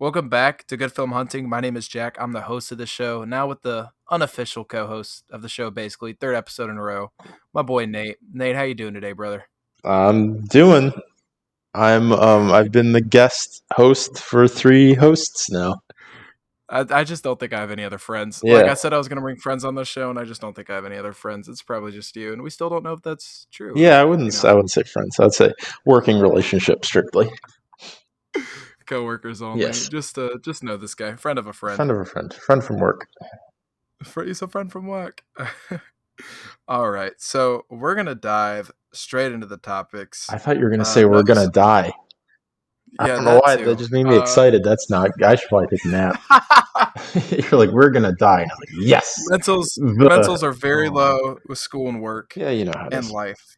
Welcome back to Good Film Hunting. My name is Jack. I'm the host of the show, now with the unofficial co-host of the show, basically third episode in a row. My boy Nate. Nate, how you doing today, brother? I'm doing. I've been the guest host for three hosts now. I just don't think I have any other friends. Like Yeah. I said, I was going to bring friends on the show, and I just don't think I have any other friends. It's probably just you, and we still don't know if that's true. Yeah, You I know, wouldn't say friends. I'd say working relationship strictly. coworkers only. Yes. Just know this guy, friend of a A friend. friend of a friend. Friend from work. He's a friend from work. All right, so we're gonna dive straight into the topics. I thought you were gonna say No, we're gonna die. I yeah, don't know that why. That too. just made me excited. That's not I should probably take a nap. You're like, we're gonna die. And I'm like, yes. Mentals are very Oh. low with school and work Yeah, you know how it and is. life.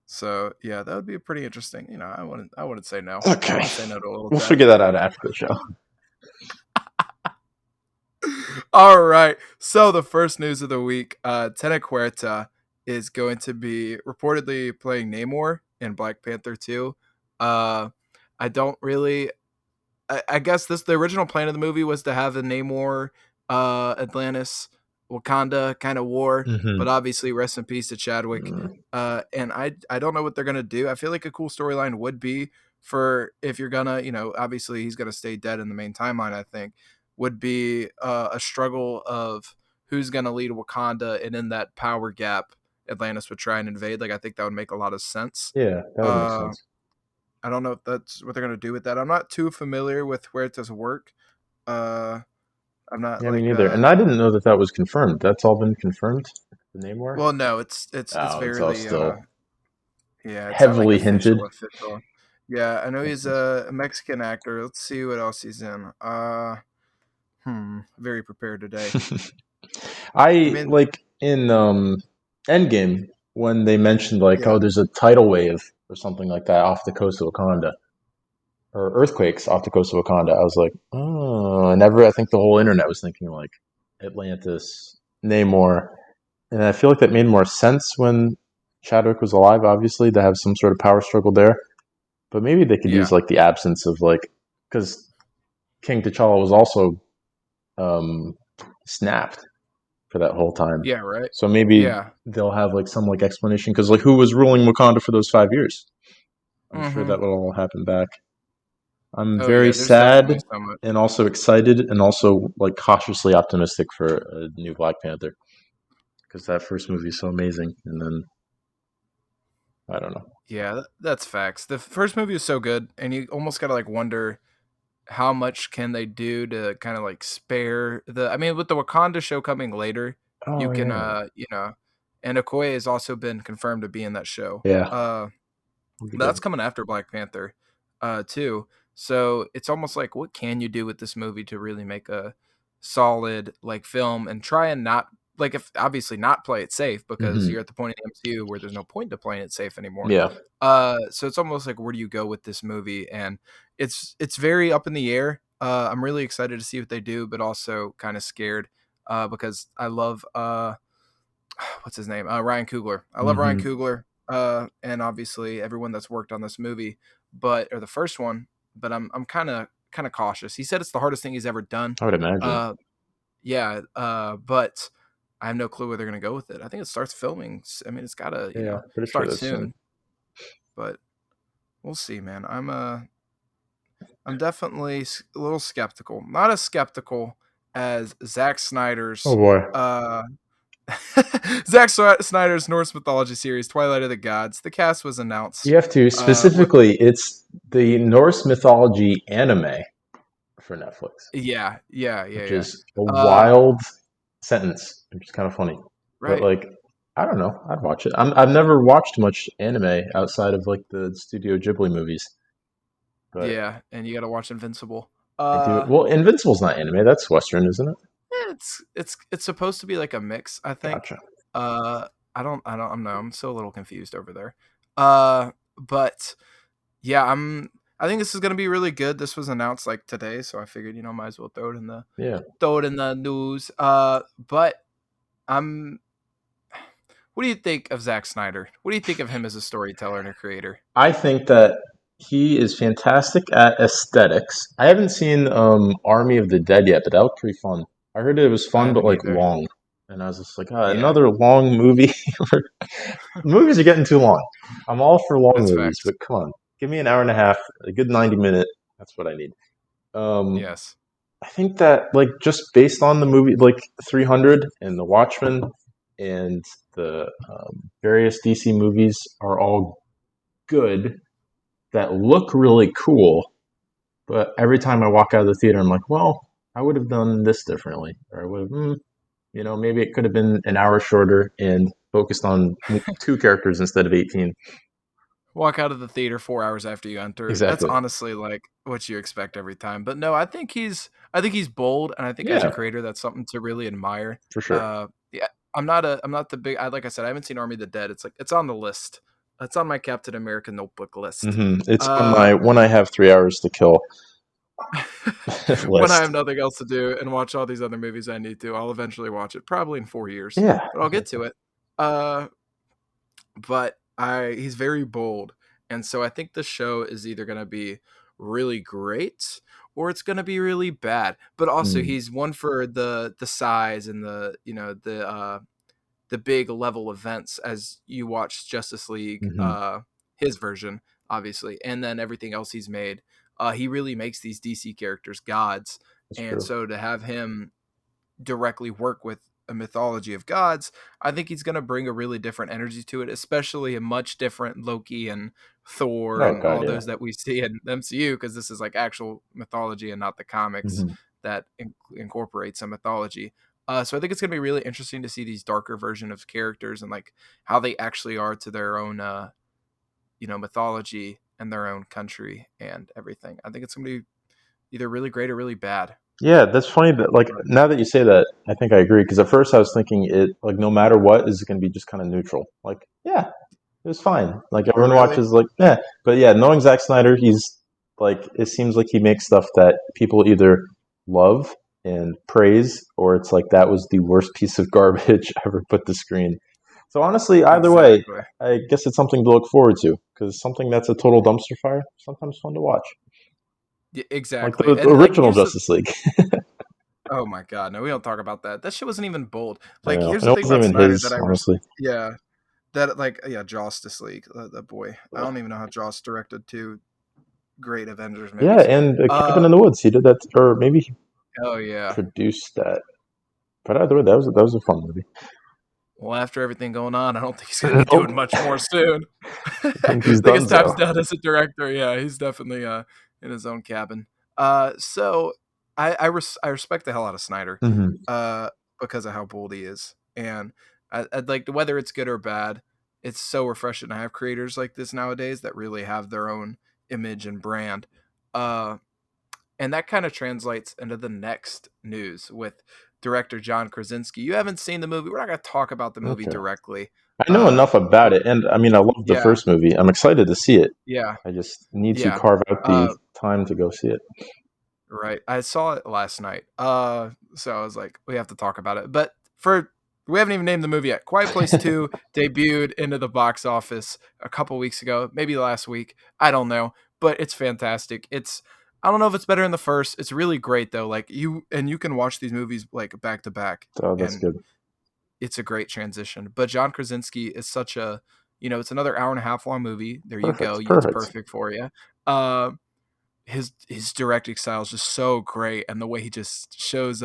So yeah, that would be pretty interesting. I wouldn't say no. I Okay. wouldn't say no to a little We'll chat. figure that out after the show. All right. So the first news of the week, Tena Huerta is going to be reportedly playing Namor in Black Panther 2. Uh, I don't really. I guess the original plan of the movie was to have a Namor, Atlantis, Wakanda kind of war, but Mm-hmm. obviously rest in peace to Chadwick. And I don't know what they're gonna do. I feel like a cool storyline would be for if you're gonna, obviously he's gonna stay dead in the main timeline. I think would be a struggle of who's gonna lead Wakanda, and in that power gap, Atlantis would try and invade. Like I think that would make a lot of sense. Yeah, that would make Uh, sense. I don't know if that's what they're gonna do with that. I'm not too familiar with where it does work. Uh, I'm not Yeah, me like neither. And I didn't know that that was confirmed. That's all been confirmed. The Namor. well, no, it's Oh, it's all fairly still yeah, it's not like heavily hinted. official. Yeah, I know Makes he's sense. a Mexican actor. Let's see what else he's in. Very prepared today. I I mean, like in Endgame when they mentioned like, yeah, oh, there's a tidal wave or something like that off the coast of Wakanda, or earthquakes off the coast of Wakanda. I was like, oh, I think the whole internet was thinking like Atlantis, Namor, and I feel like that made more sense when Chadwick was alive. Obviously, to have some sort of power struggle there, but maybe they could use yeah, like the absence of like because King T'Challa was also um, snapped for that whole time. yeah, right, So maybe yeah. they'll have like some like explanation because like who was ruling Wakanda for those 5 years? I'm sure Mm-hmm. that will all happen back. I'm Oh very yeah, there's definitely sad so much. and also excited and also like cautiously optimistic for a new Black Panther because that first movie is so amazing. And then I don't know. Yeah, that's facts. The first movie was so good, and you almost gotta like wonder how much can they do to kind of like spare the I mean with the Wakanda show coming later, you Oh can yeah, and Okoye has also been confirmed to be in that show. yeah, it'll be That's good. coming after Black Panther too. So it's almost like what can you do with this movie to really make a solid like film and try and not like if obviously not play it safe because Hmm. you're at the point in the MCU where there's no point to playing it safe anymore. Yeah, So it's almost like where do you go with this movie? And it's very up in the air. I'm really excited to see what they do, but also kind of scared because I love what's his name? Ryan Coogler. I love Ryan hmm, Coogler, and obviously everyone that's worked on this movie, or the first one. But I'm kind of cautious. He said it's the hardest thing he's ever done. I would imagine. Uh, yeah, but I have no clue where they're gonna go with it. I think it starts filming. I mean, it's gotta Yeah, pretty sure start that's soon. soon, but we'll see, man. I'm definitely a little skeptical. Not as skeptical as Zack Oh Snyder's boy. uh Snyder's Norse mythology series, Twilight of the Gods. The cast was announced. You have to What? specifically. It's the Norse mythology anime for Netflix, Yeah, yeah, yeah, which yeah. is a Uh, wild sentence, which is kind of funny. But right. like, I don't know, I'd watch it. I've never watched much anime outside of like the Studio Ghibli movies, but Yeah, and you got to watch Invincible. I do. Uh, Well, Invincible's not anime. That's Western, isn't it? it's supposed to be like a mix, I think. Gotcha. Uh, I'm no, I'm still a little confused over there. But yeah, I think this is gonna be really good. This was announced like today, so I figured might as well Yeah, throw it in the news. But I'm what do you think of Zack Snyder? What do you think of him as a storyteller and a creator? I think that. He is fantastic at aesthetics. I haven't seen Army of the Dead yet, but that looked pretty fun. I heard it was I fun, but haven't like either. long. And I was just like, Yeah, another long movie. Movies are getting too long. I'm all for long that's movies, facts. but come on, give me an hour and a half, a good 90 minute. That's what I need. Um, Yes. I think that like just based on the movie, like 300 and The Watchmen and the various DC movies are all good that look really cool. But every time I walk out of the theater, I'm like, well, I would have done this differently, or I would have, maybe it could have been an hour shorter and focused on two characters instead of 18. Walk out of the theater 4 hours after you enter. That's Exactly. honestly like what you expect every time. But no, I think he's bold, and I think as a Yeah, creator, that's something to really admire. for sure. Yeah, I'm not the big. Like I said, I haven't seen Army of the Dead. It's like it's on the list. It's on my Captain America notebook list. It's on Uh, my when I have 3 hours to kill when I have list. nothing else to do and watch all these other movies I need to, I'll eventually watch it. Probably in 4 years, Yeah, but I'll get to it. Uh, but he's very bold, and so I think the show is either going to be really great or it's going to be really bad. But also, mm, he's one for the size and the big level events as you watch Justice League, hmm his version, obviously, and then everything else he's made. He really makes these DC characters gods, that's and true. so to have him directly work with a mythology of gods, I think he's going to bring a really different energy to it, especially a much different Loki and Thor Oh and God, all yeah. those that we see in the MCU, because this is like actual mythology and not the comics hmm that incorporate some mythology. So I think it's going to be really interesting to see these darker version of characters and like how they actually are to their own, mythology and their own country and everything. I think it's going to be either really great or really bad. Yeah, that's funny that like But now that you say that, I think I agree because at first I was thinking it like no matter what is going to be just kind of neutral. Like, yeah, it was fine. Like oh, everyone really? watches like, yeah. But yeah, knowing Zack Snyder, he's like it seems like he makes stuff that people either love and praise or it's like that was the worst piece of garbage ever put to screen. So honestly, either way, Exactly. I guess it's something to look forward to because something that's a total dumpster fire sometimes fun to watch. Like Exactly. the And like original here's the Justice League. oh my god, no, we don't talk about that. That shit wasn't even bold. I Like know. here's And the it thing wasn't about even Snyder his, that honestly. yeah, that like yeah, Justice League, that boy. I Ugh. don't even know how Joss directed two great Avengers Yeah, movies. and Cabin Uh in the Woods, he did that, or maybe he oh yeah. produced that. But either way, that was a fun movie. Well, after everything going on, I don't think he's gonna be Nope, doing much more soon. I I think he's think his done time's so. done as a director. Yeah, he's definitely in his own cabin. So I respect the hell out of Snyder, hmm uh, because of how bold he is, and I'd like whether it's good or bad. It's so refreshing to have creators like this nowadays that really have their own image and brand. Uh, and that kind of translates into the next news with director John Krasinski. You haven't seen the movie. We're not going to talk about the movie Okay. directly. I know enough But about it, and I mean, I love the yeah, first movie. I'm excited to see it. yeah, I just need to yeah. carve out the Uh, time to go see it. right. I saw it last night. So I was like, we have to talk about it. But we haven't even named the movie yet. Quiet Place 2 debuted into the box office a couple weeks ago, maybe last week. I don't know, but it's fantastic. I don't know if it's better than the first. It's really great though. Like you can watch these movies like back to back, Oh, that's and good. it's a great transition. But John Krasinski is such a, it's another hour and a half long movie. There you go. Perfect. It's Perfect. perfect for you. Uh, his directing style is just so great, and the way he just shows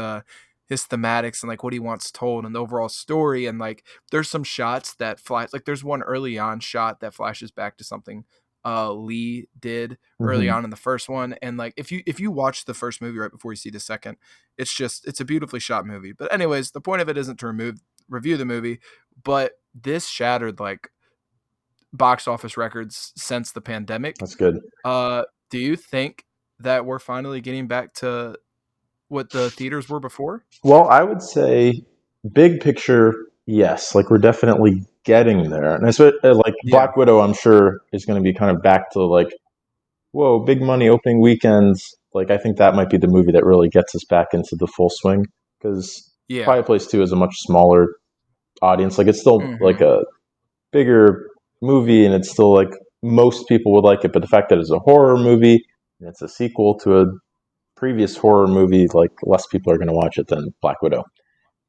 his thematics and like what he wants told and the overall story, and like there's some shots that flash, like there's one early on shot that flashes back to something Lee did early hmm on in the first one, and like if you watch the first movie right before you see the second, it's a beautifully shot movie. But anyways, the point of it isn't to review the movie, but this shattered like box office records since the pandemic. That's good. uh, do you think that we're finally getting back to what the theaters were before? Well, I would say big picture, yes. Like we're definitely getting there, and I swear, like Yeah. Black Widow, I'm sure is going to be kind of back to like, whoa, big money opening weekends. Like I think that might be the movie that really gets us back into the full swing because Yeah. Quiet Place Two is a much smaller audience. Like it's still like Mhm. a bigger movie, and it's still like most people would like it, but the fact that it's a horror movie and it's a sequel to a previous horror movie, like less people are going to watch it than Black Widow.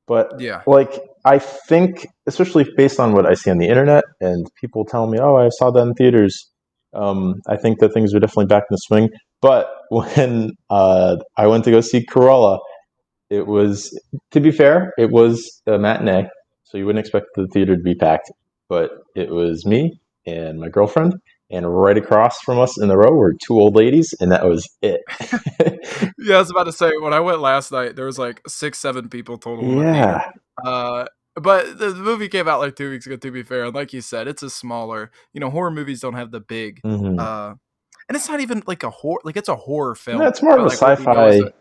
But Yeah. like I think, especially based on what I see on the internet and people tell me, "Oh, I saw that in theaters," I think that things are definitely back in the swing. But when I went to go see Cruella, it was, to be fair, it was a matinee, so you wouldn't expect the theater to be packed. But it was me and my girlfriend, and right across from us in the row were two old ladies, and that was it. Yeah, I was about to say, when I went last night, there was like 6, 7 people total in the theater. Yeah. Uh, but the movie came out like 2 weeks ago, to be fair. And like you said, it's a smaller, horror movies don't have the big, Hmm. uh, and it's not even like a horror, like it's a horror No, film, it's more of but a like what we know is sci-fi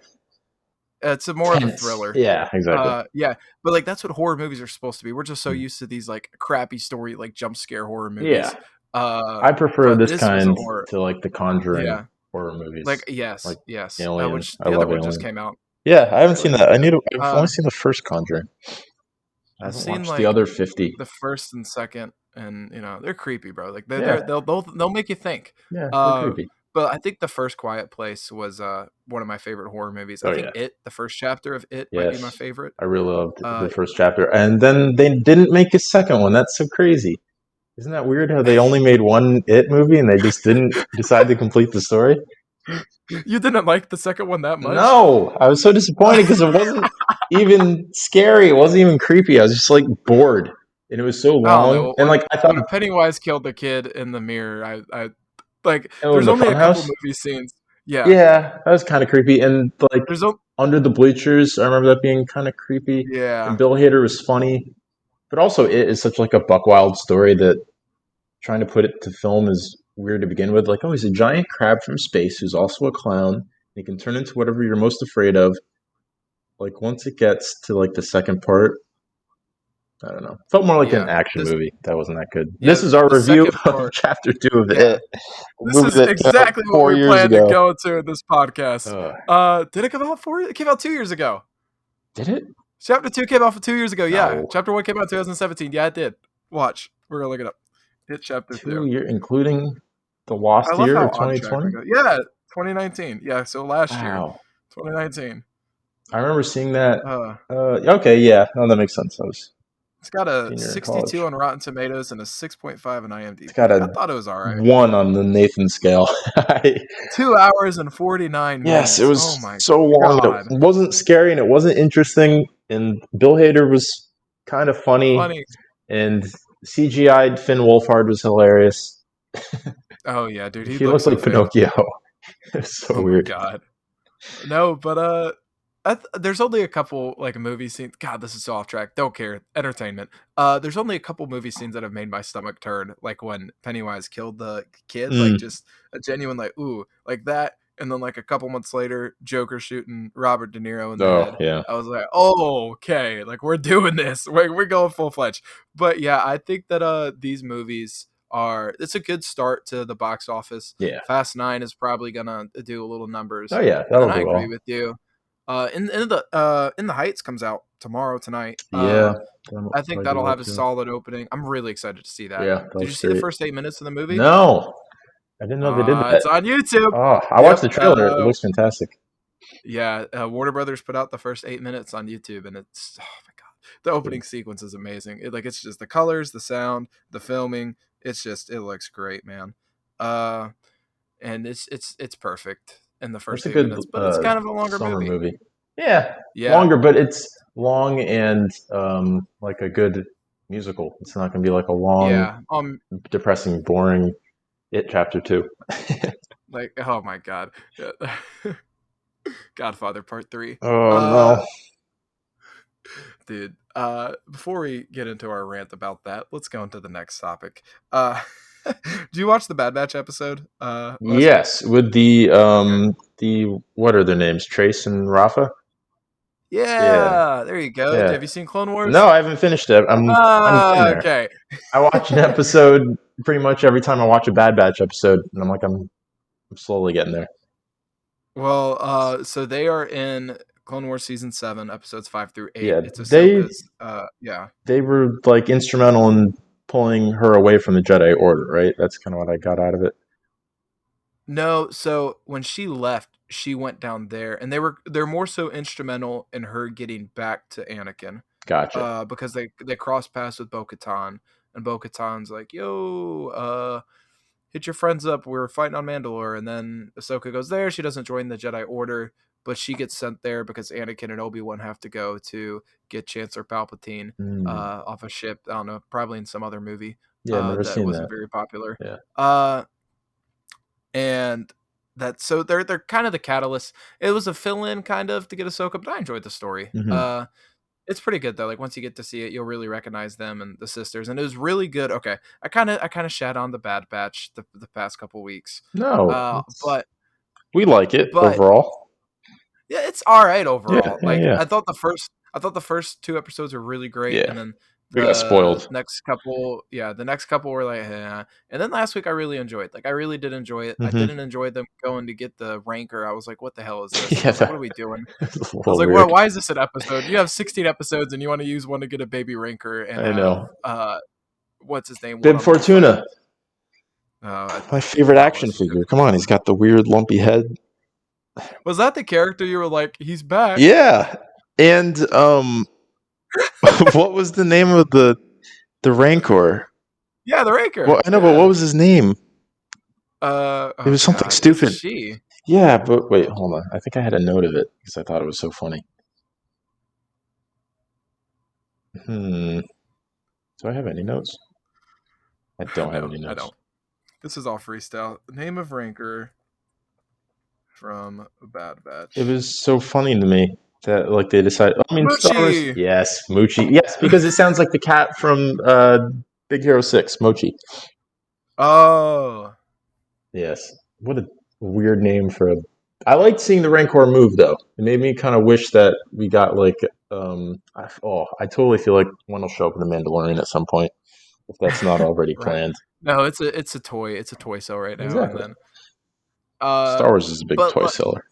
that it's a more of a tense. thriller. Yeah, exactly. Yeah, but like that's what horror movies are supposed to be. We're just so Mm. used to these like crappy story, like jump scare horror Yeah, movies. I prefer But this this was a kind horror. to like the Conjuring Yeah, horror like movies, yes, like yes. Alien. Which I the other love one just Alien. came out. Yeah, I haven't seen Alien's that. good. I've only seen the first Conjuring. I I've haven't seen watched the like other 50. the first and second, and they're creepy, bro. Like Yeah, they'll make you think. yeah, they're Uh, creepy. but I think the first Quiet Place was one of my favorite horror movies. I Oh think yeah, the first chapter of it might be my yes. favorite. I really loved the Uh, first chapter, and then they didn't make a second one. That's so crazy. Isn't that weird? How they only made one It movie and they just didn't decide to complete the story? you didn't like the second one that much? No, I was so disappointed because it wasn't even scary. It wasn't even creepy. I was just like bored, and it was so I don't long. know. And like I thought, When Pennywise killed the kid in the mirror, I like. oh, in There's the only a couple funhouse, movie scenes. Yeah, yeah, that was kind of creepy. And like there's no. under the bleachers, I remember that being kind of creepy. And Yeah, Bill Hader was funny, but also it is such like a buck wild story that trying to put it to film is weird to begin with. Like, oh, he's a giant crab from space who's also a clown. He can turn into whatever you're most afraid of. Like once it gets to like the second part, I don't know. Felt more like an yeah. action This movie. That wasn't that good. This yeah is our the review second of part. Chapter 2 of Yeah, It, a this movie is that came out exactly what 4 we years planned to ago. go into in this podcast. Uh, Did it come out 4? It came out 2 years ago. did it? Chapter 2 came out 2 years ago. Yeah, No. Chapter 1 came out 2017. Yeah, it did. Watch, we're gonna look it up. Hit Chapter 2. 2 year, including the I lost love year how of on track we 2020? go. Yeah, 2019. Yeah, so last year, Wow. 2019. I remember seeing that. Uh, Okay, yeah. No, that makes sense. I was it's got a senior in 62 college. on Rotten Tomatoes and a 6.5 on It's got IMDb. I a thought it was all right. 1 on the Nathan scale. 2 hours and 49 Yes, it minutes. Oh was my so long. And it god, wasn't scary and it wasn't interesting. And Bill Hader was kind of funny. funny. And CGI'd Finn Wolfhard was hilarious. Oh yeah, dude, he He looks looked so like fake. Pinocchio. It's so Oh my weird. god. No, but there's only a couple like movie scenes. God, this is so off track. Don't care. Entertainment. There's only a couple movie scenes that have made my stomach turn, like when Pennywise killed the kid, like Mm. just a genuine like ooh, like that. And then like a couple months later, Joker shooting Robert De Niro in the Oh, head. yeah. I was like, oh, okay, like we're doing this. We're going full fledged. But yeah, I think that these movies are it's a good start to the box office. Yeah. Fast 9 is probably gonna do a little Oh, numbers. yeah. And then That'll I do agree well. with you. In the Heights comes out tomorrow tonight. Yeah. That'll I think probably do that'll well, have a too. solid opening. I'm really excited to see that. Yeah, that Did you looks see the great. first 8 minutes of the movie? No, I didn't know they did that. It's on YouTube. Oh, I watched Yep. the trailer. It looks fantastic. Yeah. Warner Brothers put out the first 8 minutes on YouTube, and it's oh my god, the Good. opening sequence is amazing. It's just the colors, the sound, the filming. It looks great, man. Uh, and it's perfect in the That's first a eight good minutes, but it's kind of a longer summer movie. movie. Yeah, Yeah. longer, but it's long and like a good musical. It's not going to be like a long, Yeah. depressing, boring It Chapter 2. Like, oh my god. Yeah. Godfather Part 3. Oh, Uh no. dude, before we get into our rant about that, let's go into the next topic. Do you watch the Bad Batch episode last week? Yes, with Okay. the what are their names? Trace and Rafa? Yeah, Yeah, there you go. yeah. Have you seen Clone Wars? No, I haven't finished it. I'm getting there. Okay. I watch an episode pretty much every time I watch a Bad Batch episode, and I'm slowly getting there. Well, so they are in Clone Wars season 7, episodes 5 through 8. Yeah, It's Ahsoka's yeah. they were like instrumental in pulling her away from the Jedi Order, right? That's kind of what I got out of it. No, so when she left, she went down there, and they're more so instrumental in her getting back to Anakin, Gotcha. because they cross paths with Bo-Katan, and Bo-Katan's like, "Yo, hit your friends up. We're fighting on Mandalore." And then Ahsoka goes there. She doesn't join the Jedi Order, but she gets sent there because Anakin and Obi-Wan have to go to get Chancellor Palpatine Mm. off a ship. I don't know, probably in some other movie Yeah, never that seen wasn't that. very popular. Yeah. Uh, and that so they're kind of the catalyst. It was a fill-in kind of to get Ahsoka, but I enjoyed the story. Hmm. It's pretty good though. Like once you get to see it, you'll really recognize them and the sisters, and it was really good. Okay, I kind of shat on the Bad Batch the past couple weeks, No, uh, it's but we like it but overall. yeah, it's all right Yeah, overall. yeah, Like yeah, I thought the first two episodes were really great, yeah. and then We got spoiled. the next couple were like, eh. And then last week I really enjoyed. Like I really did enjoy it. I Hmm. didn't enjoy them going to get the Rancor. I was like, what the hell is this? I Yeah, was like, what are we doing? that's a I was little like, weird. why is this an episode? You have 16 episodes and you want to use one to get a baby Rancor and I have know. what's his name, one Bib on one fight. Fortuna, I my did favorite not action listen to figure. it. Come on, he's got the weird lumpy head. Was that the character you were like, he's back? Yeah, and what was the name of the Rancor? Yeah, the Well, Rancor. I know, but what Yeah. was his name? It Oh was something God, it's a stupid. she. Yeah, but wait, hold on. I think I had a note of it because I thought it was so funny. Hmm. Do I have any notes? I don't have No, any I notes. don't. This is all freestyle. Name of Rancor from Bad It Batch. was so funny to me that like they decided. I mean, Star Wars. Moochie. Yes, Mochi. Yes, because it sounds like the cat from Big Hero 6, Mochi. Oh, Yes. What a weird name for a. I liked seeing the Rancor move though. It made me kind of wish that we got like. I totally feel like one will show up in the Mandalorian at some point if that's not already right. planned. No, it's a toy. It's a toy cell right now. And Exactly. then, Star Wars is a big but toy seller.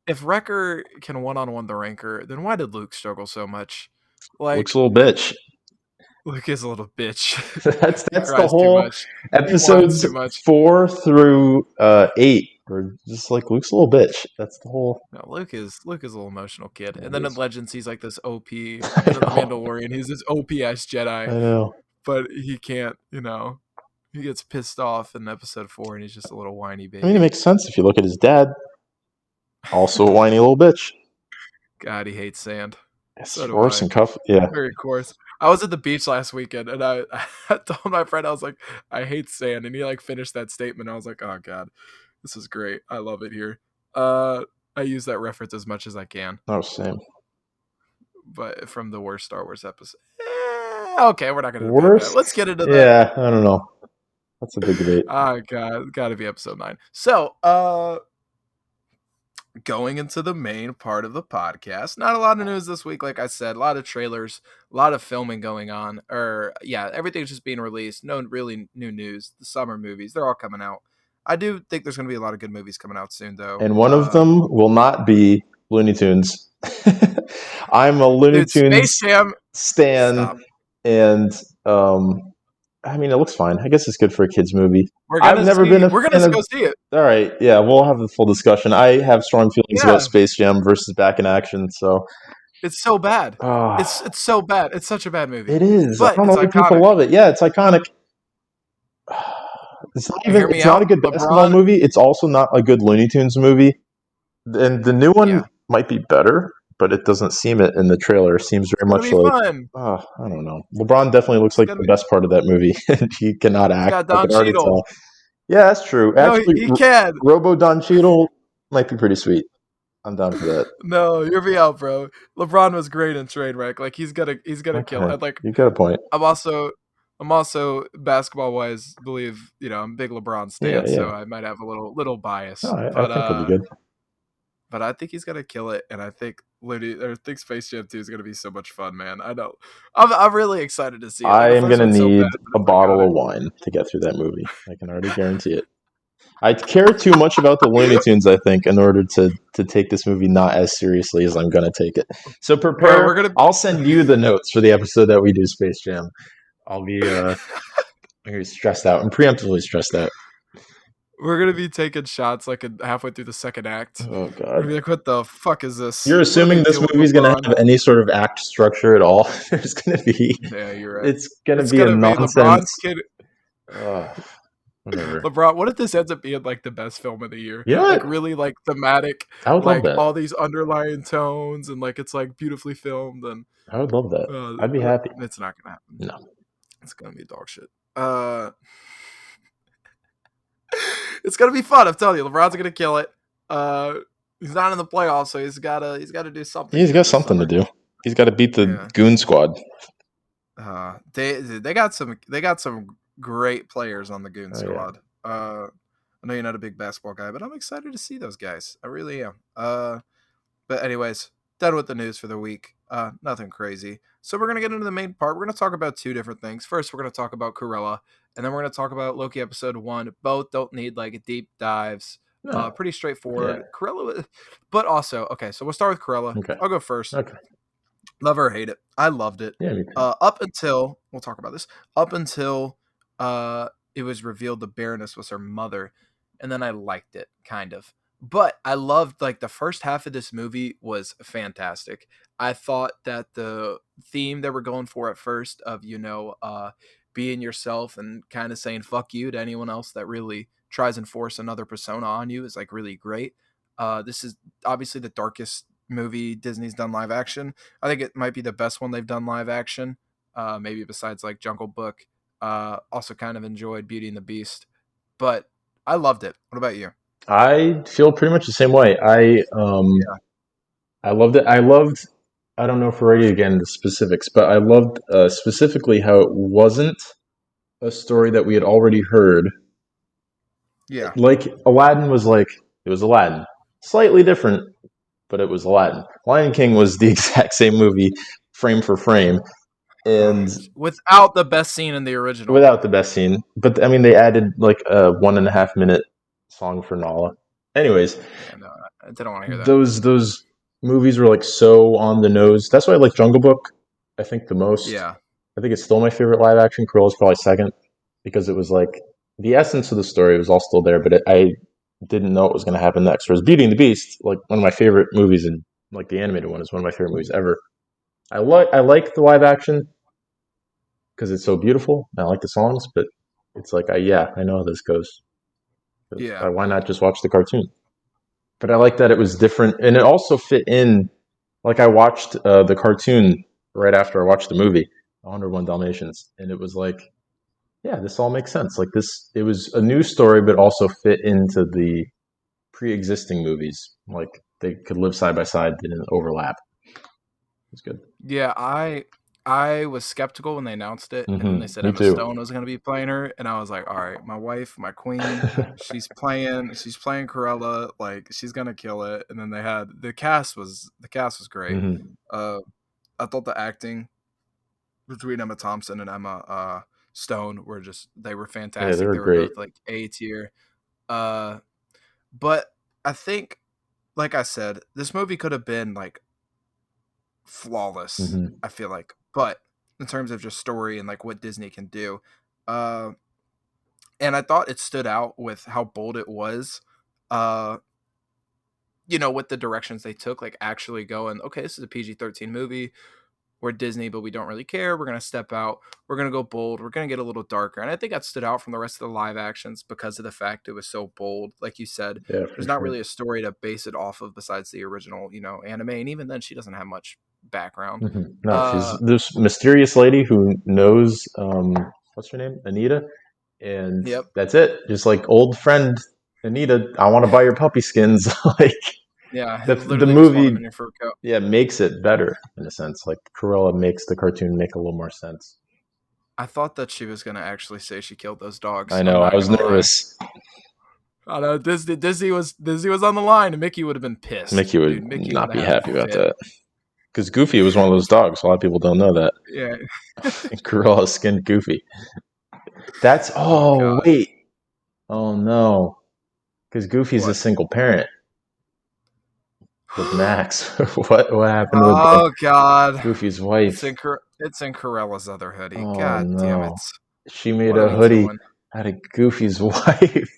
if Wrecker can one-on-one the Rancor, then why did Luke struggle so much? Luke's Like a little bitch. Luke is a little bitch. He That's the cries too whole much. He whines episodes too much. 4 through 8. We're just like Luke's a little bitch. That's the whole. No, Luke is a little emotional kid. Yeah, And he then in is. Legends, he's like this OP, I and then the know. Mandalorian, he's this OP-ass I Jedi, know. but he can't. He gets pissed off in episode 4, and he's just a little whiny I mean, it baby. makes sense if you look at his dad. Also a whiny little bitch. God, he hates sand. Yes, So do horse I. and cuff. Yeah. Very coarse. I was at the beach last weekend, and I told my friend, I was like, I hate sand, and he like finished that statement. I was like, oh god, this is great. I love it here. Uh, I use that reference as much as I can, No, same. but from the worst Star Wars episode. Okay, we're not going to debate that. Worst? Let's get into the. Yeah, I don't know. That's a big debate. Oh god, got to be episode 9. So, going into the main part of the podcast. Not a lot of news this week, like I said. A lot of trailers, a lot of filming going on. Or yeah, everything's just being released. No really new news. The summer movies, they're all coming out. I do think there's going to be a lot of good movies coming out soon, though. And one of them will not be Looney Tunes. I'm a Looney Dude, Space Tunes Jam. stan, Stop. and I mean, it looks fine. I guess it's good for a kids' movie. We're I've gonna never see. been a We're gonna fan of. go see it. All right, yeah, we'll have a full discussion. I have strong feelings about Yeah, Space Jam versus Back in Action, so it's so bad. uh, It's so bad. It's such a bad movie, it is. I but don't know it's why people iconic. love it. Yeah, it's iconic. It's not even. Hear me It's not a out. good basketball LeBron. movie. It's also not a good Looney Tunes movie. And the new one Yeah, might be better, but it doesn't seem it in the trailer. It seems it's very gonna much be like, fun. I don't know. LeBron definitely looks It's like gonna the be. best part of that movie, and he cannot It's act. got I Don can already Cheadle. tell. Yeah, that's true. No, Actually, he can. Robo Don Cheadle might be pretty sweet. I'm down for that. No, hear me out, bro. LeBron was great in Trainwreck. Like he's gonna kill Okay, it. Like you got a point. I'm also basketball wise believe I'm a big LeBron Yeah, stan, so yeah. I might have a little No, bias, I think he'll be good. but I think he's gonna kill it, and I think Space Jam 2 is gonna be so much fun, man. I know. I'm really excited to see it. Like I the am first gonna one's so bad, need but a it's bottle iconic. of wine to get through that movie. I can already guarantee it. I care too much about the Looney Tunes, I think, in order to take this movie not as seriously as I'm going to take it. So Bro, prepare. we're gonna I'll send you the notes for the episode that we do Space Jam. I'll be I'm gonna be stressed out. I'm preemptively stressed out. We're gonna be taking shots like halfway through the second act. Oh We're gonna God. be like, "What the fuck is this? You're What are they assuming this doing, movie's gonna LeBron?" have any sort of act structure at all. There's gonna be Yeah, you're right. it's gonna It's be a gonna be LeBron's nonsense. kid. Uh, whatever. LeBron. What if this ends up being like the best film of the year? You know Like what? really like thematic, I would love like that. all these underlying tones, and like it's like beautifully filmed, and I would love that. I'd be happy. it's not gonna happen. No. It's gonna be dog shit. It's gonna be fun. I'm telling you, LeBron's gonna kill it. Uh, he's not in the playoffs, so he's gotta do something He's good got this something to summer. do. He's got to beat the Yeah. Goon Squad. They got some great players on the Goon Oh yeah. squad. I know you're not a big basketball guy, but I'm excited to see those guys. I really am. But anyways, done with the news for the week. Nothing crazy. So we're gonna get into the main part. We're gonna talk about two different things. First, we're gonna talk about Cruella, and then we're gonna talk about Loki episode 1. Both don't need like deep dives. No. Pretty Yeah. straightforward. Cruella, but also okay. So we'll start with Cruella. Okay. I'll go first. Okay. Love or hate it. I loved it. Yeah, me too. Up until we'll talk about this. Up until it was revealed the Baroness was her mother, and then I liked it kind of. But I loved like the first half of this movie was fantastic. I thought that the theme they were going for at first of being yourself and kind of saying fuck you to anyone else that really tries and force another persona on you is like really great. This is obviously the darkest movie Disney's done live action. I think it might be the best one they've done live action. Maybe besides like Jungle Book. Also kind of enjoyed Beauty and the Beast, but I loved it. What about you? I feel pretty much the same way. I loved it. I loved. I don't know if we're ready to get into specifics, but I loved specifically how it wasn't a story that we had already heard. Yeah, Like Aladdin was like it was Aladdin, slightly different, but it was Aladdin. Lion King was the exact same movie, frame for frame, and without the best scene in the original. without the best scene. But I mean, they added like a 1.5 minute song for Nala. Anyways, Yeah, no, I didn't want to hear that. those movies were like so on the nose. That's why I like Jungle Book. I think the most. Yeah, I think it's still my favorite live action. Cruella is probably second because it was like the essence of the story was all still there, but I didn't know what was going to happen next. Whereas Beauty and the Beast, like one of my favorite movies, and like the animated one is one of my favorite movies ever. I like the live action because it's so beautiful. And I like the songs, but it's like I know how this goes. yeah, Why not just watch the cartoon? But I like that it was different, and it also fit in. Like I watched the cartoon right after I watched the movie, 101 Dalmatians, and it was like, yeah, this all makes sense. Like this, it was a new story, but also fit into the pre-existing movies. Like they could live side by side, didn't overlap. It's good. yeah. I was skeptical when they announced it, and then they said Me Emma too. Stone was going to be playing her, and I was like, all right, my wife, my queen, she's playing Cruella, like she's gonna kill it. And then they had the cast was great. hmm Uh, I thought the acting between Emma Thompson and Emma Stone they were Yeah, they fantastic. were They were great. both like A tier. Uh, but I think, like I said, this movie could have been like flawless. hmm I feel like, but in terms of just story and like what Disney can do, uh, and I thought it stood out with how bold it was. Uh, with the directions they took, like actually going, okay, this is a PG-13 movie. We're Disney, but we don't really care. We're gonna step out. We're gonna go bold. We're gonna get a little darker, and I think that stood out from the rest of the live actions because of the fact it was so bold. Like you said, Yeah, for there's not sure. really a story to base it off of besides the original, anime, and even then, she doesn't have much background. No, she's Uh, this mysterious lady who knows what's her name, Anita, and yep, that's it. Just like old friend Anita, I want to buy your puppy skins. Like yeah, the literally just want them movie, in your fur coat. yeah, makes it better in a sense. Like Cruella makes the cartoon make a little more sense. I thought that she was gonna actually say she killed those I dogs. I'm know. I not was gonna lie. nervous. I know Disney was on the line, and Mickey would have been pissed, Mickey would dude. Mickey would not have be had a happy about fit. that because Goofy was one of those dogs. A lot of people don't know that. Yeah. Cruella skinned Goofy. That's Oh oh god. wait. Oh no. Because Goofy's a What? single parent with Max. What happened with Oh god. Goofy's It's wife? incorrect. It's in Corella's other hoodie. Oh God damn it! no. She made What are a we hoodie doing? out of Goofy's wife.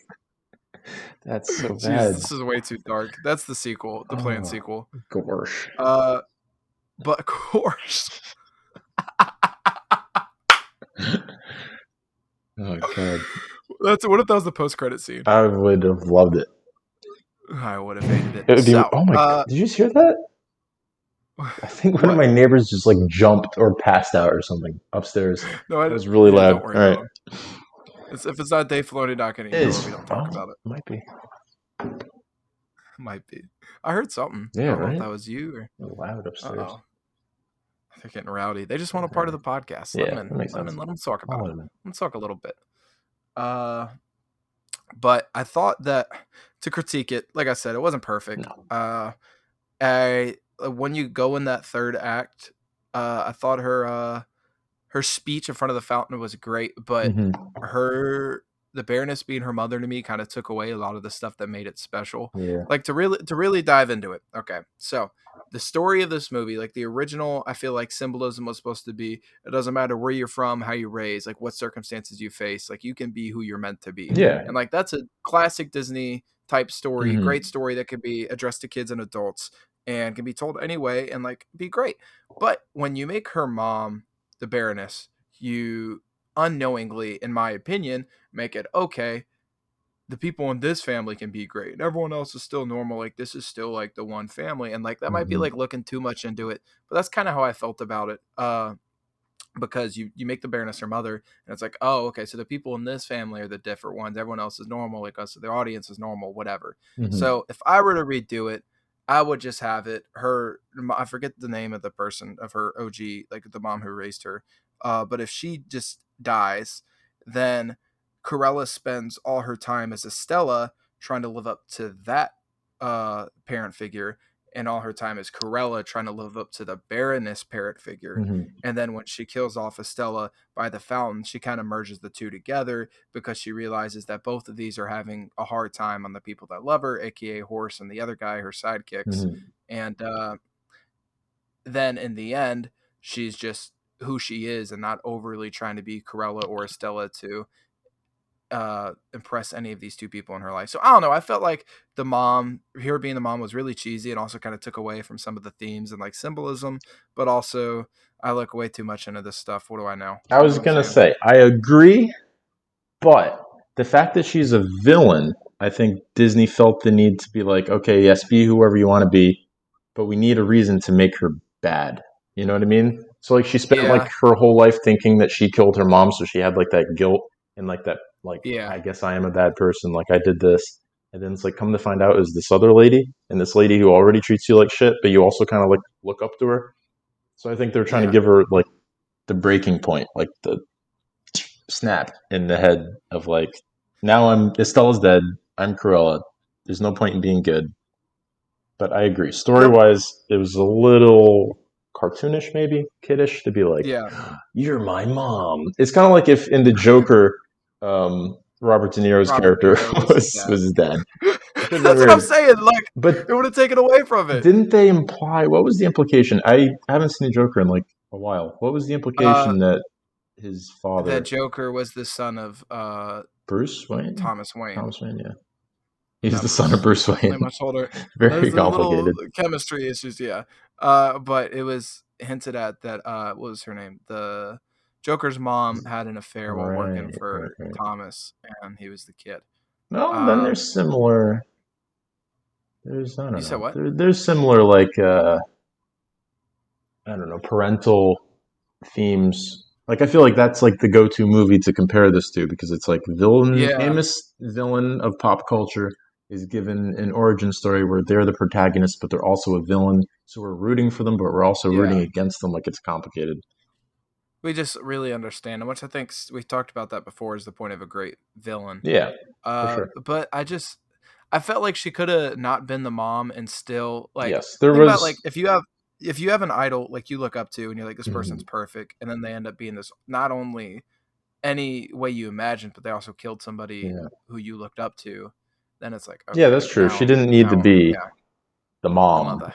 That's so Jesus, bad. this is way too dark. That's the sequel, the planned Oh, sequel. gosh. Uh, but of course, Oh god. that's what if that was the post-credit scene? I would have loved it. I would have hated it. It would be, So, oh my god. Did you just hear that? I think one of what? my neighbors just like jumped or passed out or something upstairs. No, That was really yeah, loud. don't worry All right. about it. If it's not Dave Filoni knocking at your It door, is. we don't talk Oh, about it. might be. Might be. I heard something. I Yeah, don't know if right? that was you or. Loud Uh upstairs. oh, they're getting rowdy. They just want a All part of right. the podcast. Let Yeah, them in. that makes Let them sense. in. Let them talk I'll about let it. him in. Let's talk a little bit. Uh, but I thought that to critique it, like I said, it wasn't perfect. No. I when you go in that third act, I thought her speech in front of the fountain was great, but Mm-hmm. her the Baroness being her mother to me kind of took away a lot of the stuff that made it special. Yeah. Like to really dive into it. Okay, so the story of this movie, like the original, I feel like symbolism was supposed to be it doesn't matter where you're from, how you raise, like what circumstances you face, like you can be who you're meant to be, Yeah. and like that's a classic Disney type story, great Mm-hmm. story that could be addressed to kids and adults and can be told anyway and like be great. But when you make her mom the Baroness, you unknowingly, in my opinion, make it okay. The people in this family can be great, and everyone else is still normal. Like this is still like the one family, and like that might be Mm-hmm. like looking too much into it, but that's kind of how I felt about it. Because you make the Baroness her mother, and it's like, oh, okay, so the people in this family are the different ones. Everyone else is normal, like us. So the audience is normal, whatever. Mm-hmm. So if I were to redo it, I would just have it her. I forget the name of the person of her OG, like the mom who raised her. But if she just dies, then Corella spends all her time as Estella trying to live up to that parent figure, and all her time is Corella trying to live up to the Baroness parent figure. Mm-hmm. And then when she kills off Estella by the fountain, she kind of merges the two together because she realizes that both of these are having a hard time on the people that love her, aka Horse and the other guy, her sidekicks. Mm-hmm. And then in the end, she's just who she is and not overly trying to be Corella or Estella to impress any of these two people in her life. So I don't know. I felt like the mom, her being the mom, was really cheesy and also kind of took away from some of the themes and like symbolism. But also, I look way too much into this stuff. What do I know? I You know was what I'm gonna saying? say I agree, but the fact that she's a villain, I think Disney felt the need to be like, okay, yes, be whoever you want to be, but we need a reason to make her bad. You know what I mean? So like she spent like Yeah, her whole life thinking that she killed her mom, so she had like that guilt and like that like yeah, I guess I am a bad person, like I did this. And then it's like come to find out is this other lady and this lady who already treats you like shit, but you also kind of like look up to her. So I think they're trying to yeah. give her like the breaking point, like the snap in the head of like, now I'm Estella's dead. I'm Cruella. There's no point in being good. But I agree. Story The wise, it was a little cartoonish, maybe kiddish to be like, yeah. "You're my mom." It's kind of like if in the Joker, Robert De Niro's Robert De character Niro was his was dad. his dad. It could have been That's what I'm weird. saying. Like But it would have taken away from it. didn't they imply? What was the implication? I haven't seen the Joker in like a while. What was the Uh, implication that his that father, Joker was the son of Bruce Wayne, Thomas Wayne. Thomas Wayne, yeah, he's Not the son of Bruce. Bruce They Wayne. much older. There's Very the little complicated. chemistry issues, yeah. But it was hinted at that what was her name? The Joker's mom had an affair while working Right, right, for right. Thomas, and he was the kid. No, then Uh, there's similar. There's I you don't said know. what? There's similar like I don't know parental themes. Like I feel like that's like the go-to movie to compare this to because it's like villain, Yeah, famous villain of pop culture is given an origin story where they're the protagonist, but they're also a villain. So we're rooting for them, but we're also rooting yeah. against them. Like it's complicated. We just really understand, and which I think we talked about that before is the point of a great villain. Yeah, for sure. But I felt like she could have not been the mom and still like Yes, there think about was. like if you have an idol like you look up to and you're like this person's Mhm. perfect and then they end up being this not only any way you imagined but they also killed somebody Yeah, who you looked up to, then it's like yeah, that's okay true. She didn't need to yeah, be the the mom. mother,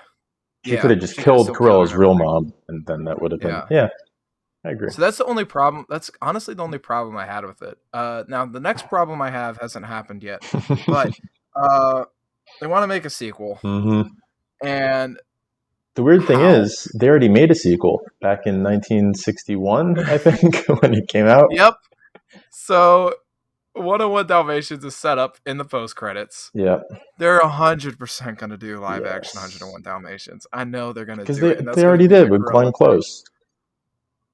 She could yeah, have just she could have killed still killed Corella's real everything, mom, and then that would have been yeah. yeah. I agree. So that's the only problem. That's honestly the only problem I had with it. Now the next problem I have hasn't happened yet, but uh, they want to make a sequel, hmm and The weird thing how? is, they already made a sequel back in 1961, I think, when it came out. Yep. So 101 Dalmatians is set up in the post credits. Yeah. They're 100% gonna do live action Yes. 101 Dalmatians. I know they're gonna Because do it, and they that's gonna already be did the with Cruella Glenn thing. Close.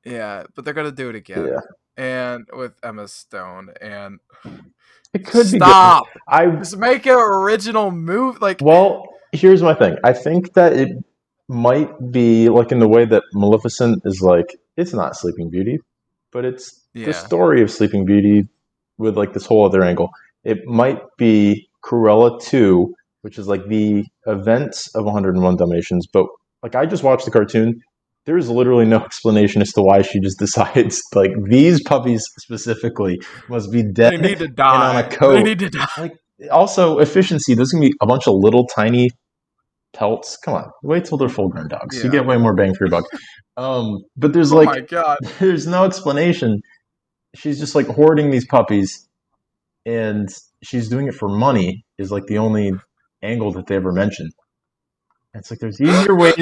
Yeah, but they're gonna do it again, Yeah. and with Emma Stone. And It could be good. stop, I just make an original move. Like, Well, here's my thing. I think that it might be like in the way that Maleficent is like it's not Sleeping Beauty, but it's the yeah, story of Sleeping Beauty with like this whole other angle. It might be Cruella 2, which is like the events of 101 Dalmatians, but like I just watched the cartoon. There is literally no explanation as to why she just decides like these puppies specifically must be dead they need to and on a die. They coat. need to die. Like also efficiency. There's gonna be a bunch of little tiny pelts. Come on, wait till they're full grown dogs. You Yeah. get way more bang for your buck. But there's Oh like my god. there's no explanation. She's just like hoarding these puppies, and she's doing it for money. Is like the only angle that they ever mentioned. It's like there's easier ways.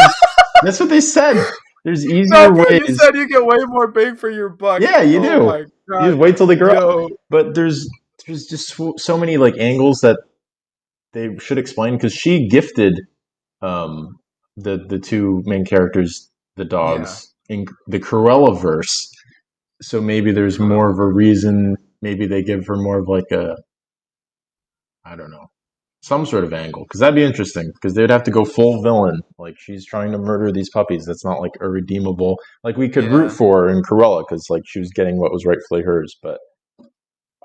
That's what they said. There's No, easier bro, you ways. said you get way more bang for your buck. Yeah, you Oh do. my You god. just wait till they grow up. Yo. But there's just so many like angles that they should explain because she gifted um, the two main characters, the Yeah. dogs, in the Cruella verse. So maybe there's more of a reason. Maybe they give her more of like a I don't know some sort of angle because that'd be interesting because they'd have to go full villain. Like she's trying to murder these puppies. That's not like a redeemable. Like we could root Yeah. for her in Cruella because like she was getting what was rightfully hers, but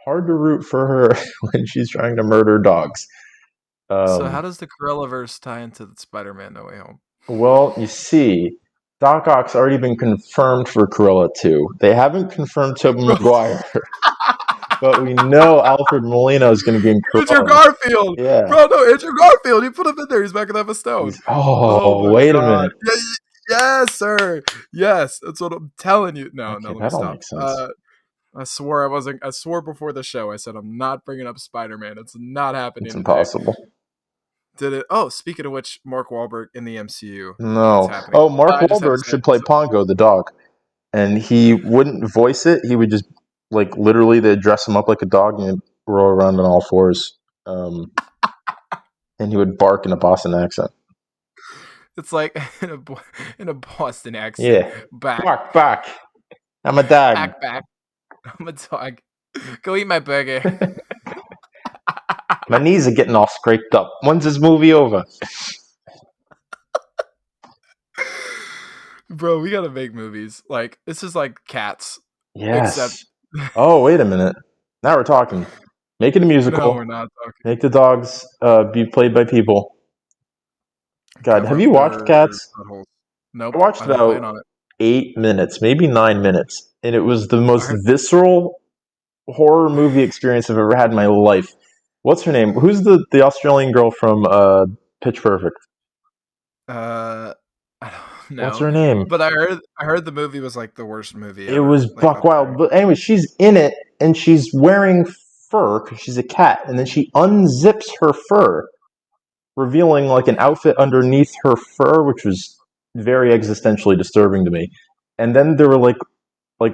hard to root for her when she's trying to murder dogs. So Um, how does the Cruellaverse tie into the Spider-Man No Way Home? Well, you see, Doc Ock's already been confirmed for Cruella 2. They haven't confirmed Tobey Bro, Maguire, but we know Alfred Molina is going to be in Andrew Cruella. Garfield. Yeah. Bro, no, Andrew Garfield. You put him in there. He's back in Emma Stone. Oh Oh, my wait a god. minute. Yeah, yes, sir. Yes, that's what I'm telling you. No, no, Okay, let me that all stop. makes sense. I swore I wasn't. I swore before the show. I said I'm not bringing up Spider-Man. It's not It's happening today. impossible. Did it? Oh, speaking of which, Mark Wahlberg in the MCU. It's No. happening. Oh, Mark I just had to Wahlberg say it. should play Pongo, the dog. And he wouldn't voice it. He would just, like, literally, they'd dress him up like a dog and he'd roll around on all fours. And he would bark in a Boston accent. It's like in a Boston accent. Yeah. Back, Bark, bark. I'm a dog. back. I'm a dog. Go eat my burger. My knees are getting all scraped up. When's this movie over? Bro, we gotta make movies. Like, this is like Cats. Except, Yes. Oh, wait a minute. Now we're talking. Make it a no, musical. we're not talking. Make the dogs be played by people. God, have Cover you up watched their Cats? buttholes. I Nope, watched I don't plan about on it. 8 minutes, maybe 9 minutes, and it was the I most heard, visceral horror movie experience I've ever had in my life. What's her name? Who's the Australian girl from Pitch Perfect? I don't What's know. her name? But I heard the movie was like the worst movie It ever. was Like, buck up there. wild. But anyway, she's in it and she's wearing fur because she's a cat, and then she unzips her fur, revealing like an outfit underneath her fur, which was very existentially disturbing to me. And then there were like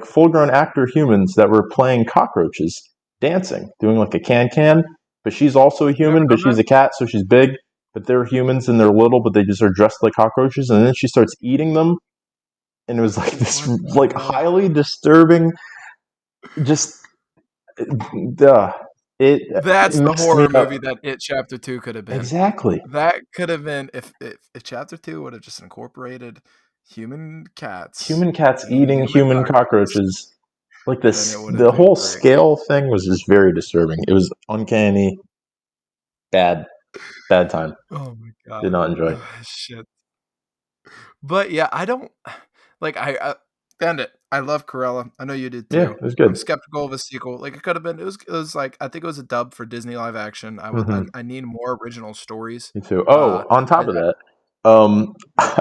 full grown actor humans that were playing cockroaches, dancing, doing like a can. But she's also a They've never human, but done she's that? a cat, so she's big. But they're humans and they're little, but they just are dressed like cockroaches. And then she starts eating them, and it was like this What the like hell? highly disturbing. Just Duh. It That's the messed me horror up. movie that It Chapter 2 could have been. Exactly. That could have been if Chapter 2 would have just incorporated human cats Human cats eating eating human human cockroaches, cockroaches. Like then it this, would have the been whole great. scale thing was just very disturbing. It was uncanny, bad, bad time. Oh my Did god. not enjoy. Shit. But yeah, I don't like and it. I love Cruella. I know you did Yeah, too. it was I'm good. skeptical of a sequel. Like it could have been. It was like I think it was a dub for Disney live action. hmm I need more original stories. Me too. Uh, Oh, on I, top of that, um,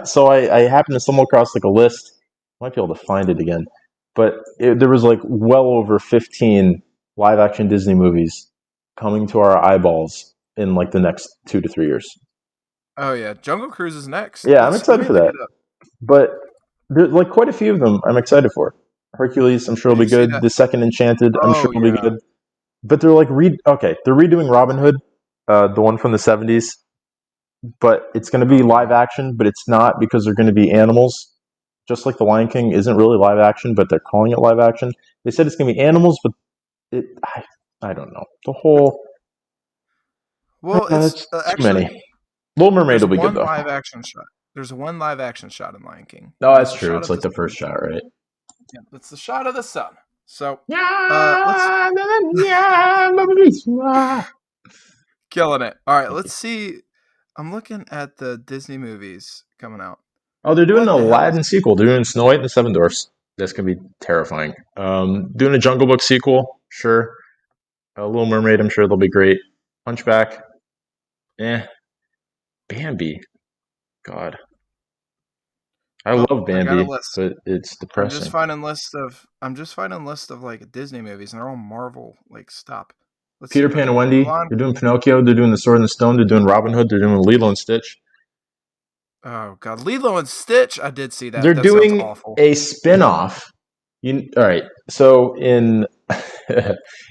so I happened to stumble across like a list. Might be able to find it again. there was like well over 15 live action Disney movies coming to our eyeballs in like the next 2 to 3 years. Oh yeah, Jungle Cruise is next. Yeah, I'm Let excited me for look that. it up. But there's like quite a few of them I'm excited for. Hercules, I'm sure Did will you be see good. that? The second Enchanted, I'm sure Oh will be yeah. good. But they're like they're redoing Robin Hood, the one from the '70s, but it's going to be Oh live no. action, but it's not because they're going to be animals. Just like The Lion King isn't really live action, but they're calling it live action. They said it's going to be animals, but I don't know. The whole Well, it's it's too actually many. Little Mermaid there's will be good one though. live action shot. There's one live action shot in Lion King, No, and it's that's a true. shot It's of like the the sun. first shot, right? Yeah, it's the shot of the sun. So, let's Yeah, killing it. All right, thank you. let's see. I'm looking at the Disney movies coming out. Oh, they're doing What the the hell is? Aladdin sequel. They're doing Snow White and the Seven Dwarfs. That's gonna be terrifying. Doing a Jungle Book sequel, sure. A Little Mermaid, I'm sure they'll be great. Hunchback, eh. Bambi, God, I Oh, love I got a Bambi, list. but it's depressing. I'm just finding list of like Disney movies, and they're all Marvel. Like, stop. Let's Peter see. Pan and Okay, Wendy, Mulan. they're doing Pinocchio, they're doing The Sword and the Stone, they're doing Robin Hood, they're doing Lilo and Stitch. Oh God, Lilo and Stitch. I did see that. They're That sounds doing awful. a spin-off. All right. So in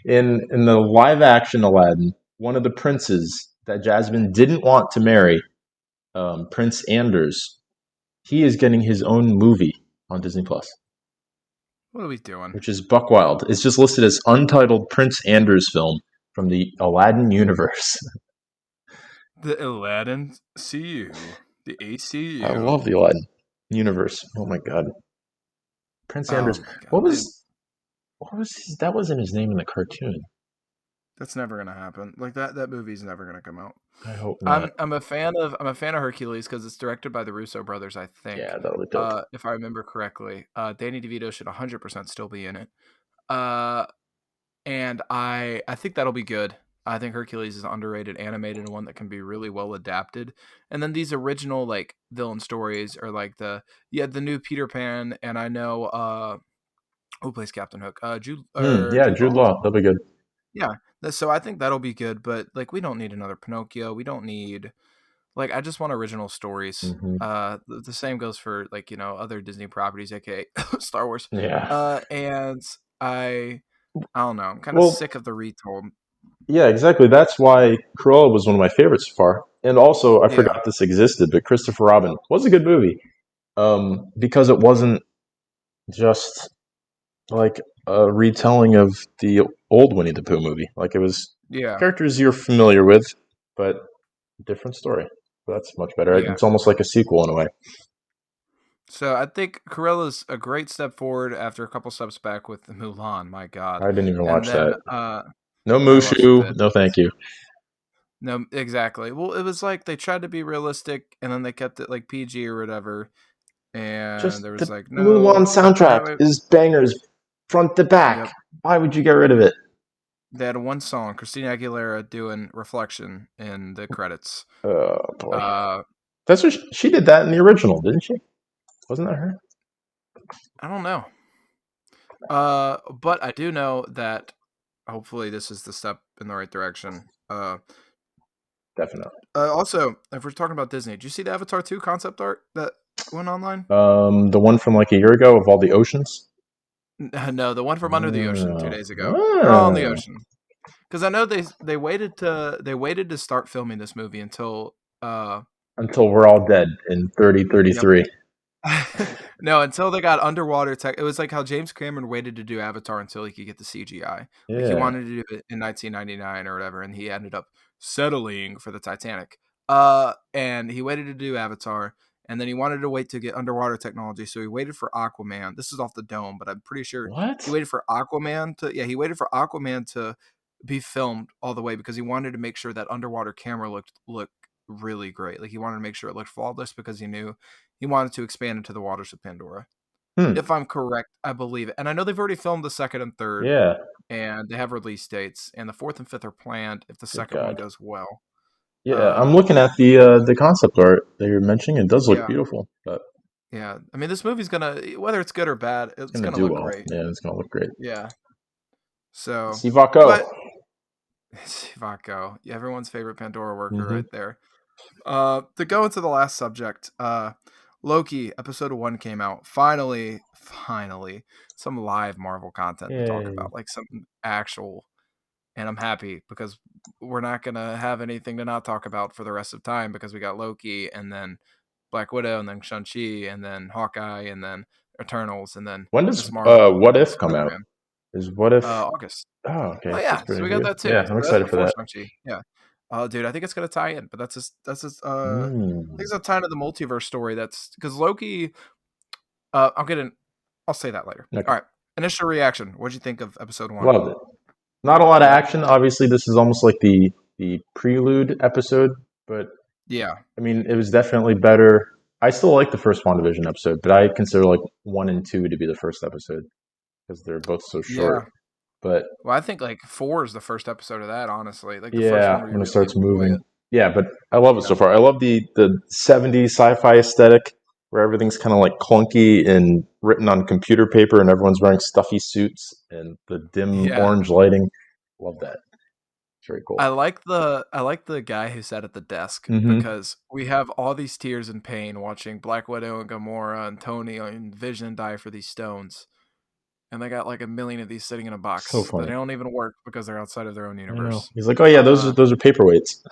in the live action Aladdin, one of the princes that Jasmine didn't want to marry, Prince Anders, he is getting his own movie on Disney Plus, What are we doing? which is buck wild. It's just listed as untitled Prince Anders film from the Aladdin universe. The Aladdin CU, the I ACU. love the Aladdin universe. Oh my god, Prince Oh Anders. my God, What was that? Wasn't his name in the cartoon? that's never gonna happen. Like that movie's never gonna come out. I hope not. I'm a fan of Hercules because it's directed by the Russo brothers. I think, Yeah, that'll be dope. if I remember correctly, Danny DeVito should 100% still be in it. Uh, and I think that'll be good. I think Hercules is underrated animated and one that can be really well adapted. And then these original like villain stories are like the new Peter Pan, and I know who plays Captain Hook? Yeah, Jude Jude Law. Law. That'll be good. Yeah. So I think that'll be good, but like we don't need another Pinocchio. We don't need like I just want original stories. Hmm. The same goes for like other Disney properties, aka Star Wars. Yeah. And I don't know. I'm kind of Well, sick of the retold. yeah, exactly. That's why Cruella was one of my favorites so far. And also, I Yeah. forgot this existed, but Christopher Robin was a good movie. Because it wasn't just like a retelling of the old Winnie the Pooh movie. Like it was Yeah. characters you're familiar with, but different story. So that's much better. Yeah. It's almost like a sequel in a way. So I think Cruella's a great step forward after a couple steps back with Mulan. My God. I didn't even And watch then that. No I watched a Mushu. bit. No, thank you. No, exactly. Well, it was like they tried to be realistic, and then they kept it like PG or whatever. And Just there was the like Mulan no, soundtrack is bangers front to back. yep. Why would you get rid of it? They had one song, Christina Aguilera doing "Reflection" in the credits. Oh boy, Uh, that's what she did that in the original, didn't she? Wasn't that her? I don't know. But I do know that hopefully this is the step in the right direction. Definitely. Also, if we're talking about Disney, did you see the Avatar 2 concept art that went online? The one from like a year ago of all the oceans. No, the one from Under the Ocean 2 days ago. They're all in the Ah. ocean. Because I know they waited to start filming this movie until Until we're all dead in yep. 3033. No, until they got underwater tech. It was like how James Cameron waited to do Avatar until he could get the CGI. Like he Yeah. wanted to do it in 1999 or whatever, and he ended up settling for the Titanic. And he waited to do Avatar, and then he wanted to wait to get underwater technology, so he waited for Aquaman. This is off the dome, but I'm pretty sure he What? waited for Aquaman to he waited for Aquaman to be filmed all the way because he wanted to make sure that underwater camera looked really great. Like he wanted to make sure it looked flawless because he knew he wanted to expand into the waters of Pandora. Hmm. If I'm correct, I believe it. And I know they've already filmed the second and third, Yeah. and they have release dates, and the fourth and fifth are planned if the Good second one God. goes well. Yeah, I'm Uh, looking at the concept art that you're mentioning. It does look yeah, beautiful, but yeah. Yeah, I mean, this movie's gonna, whether it's good or bad, It's it's gonna gonna do look well. great. Yeah, it's gonna look great. Yeah. So, Sivako. but Vaco, everyone's favorite Pandora worker Mm-hmm. right there. To go into the last subject, Loki episode 1 came out. Finally, some live Marvel content to talk Yay. about, like some actual. And I'm happy because we're not gonna have anything to not talk about for the rest of time because we got Loki and then Black Widow and then Shang-Chi and then Hawkeye and then Eternals and then When does Miss Marvel and What then If come out? Spider-Man. Is What If? August. Oh, okay. Oh That's yeah, pretty so we got good. that too. Yeah, I'm So that's excited for before that. Shang-Chi. Yeah. Oh, dude, I think it's gonna tie in, but I think Mm. it's a tie into the multiverse story. That's because Loki. I'll get in. I'll say that later. Okay. All right. Initial reaction. What'd you think of episode 1? Loved it. Not a lot of Yeah. action. Obviously, this is almost like the prelude episode, but Yeah. I mean, it was definitely better. I still like the first WandaVision episode, but I consider like 1 and 2 to be the first episode because they're both so short. Yeah. But Well, I think like 4 is the first episode of that. Honestly, like the first one yeah, where you when it really starts enjoy moving. it. Yeah, but I love it Yeah. so far. I love the 70s sci-fi aesthetic where everything's kind of like clunky and written on computer paper and everyone's wearing stuffy suits and the dim Yeah. orange lighting. Love that. It's very cool. I like the guy who sat at the desk Mm-hmm. because we have all these tears and pain watching Black Widow and Gamora and Tony and Vision die for these stones. And they got like a million of these sitting in a So box that funny. don't even work because they're outside of their own I know. universe. He's like, "Oh yeah, Uh those are paperweights."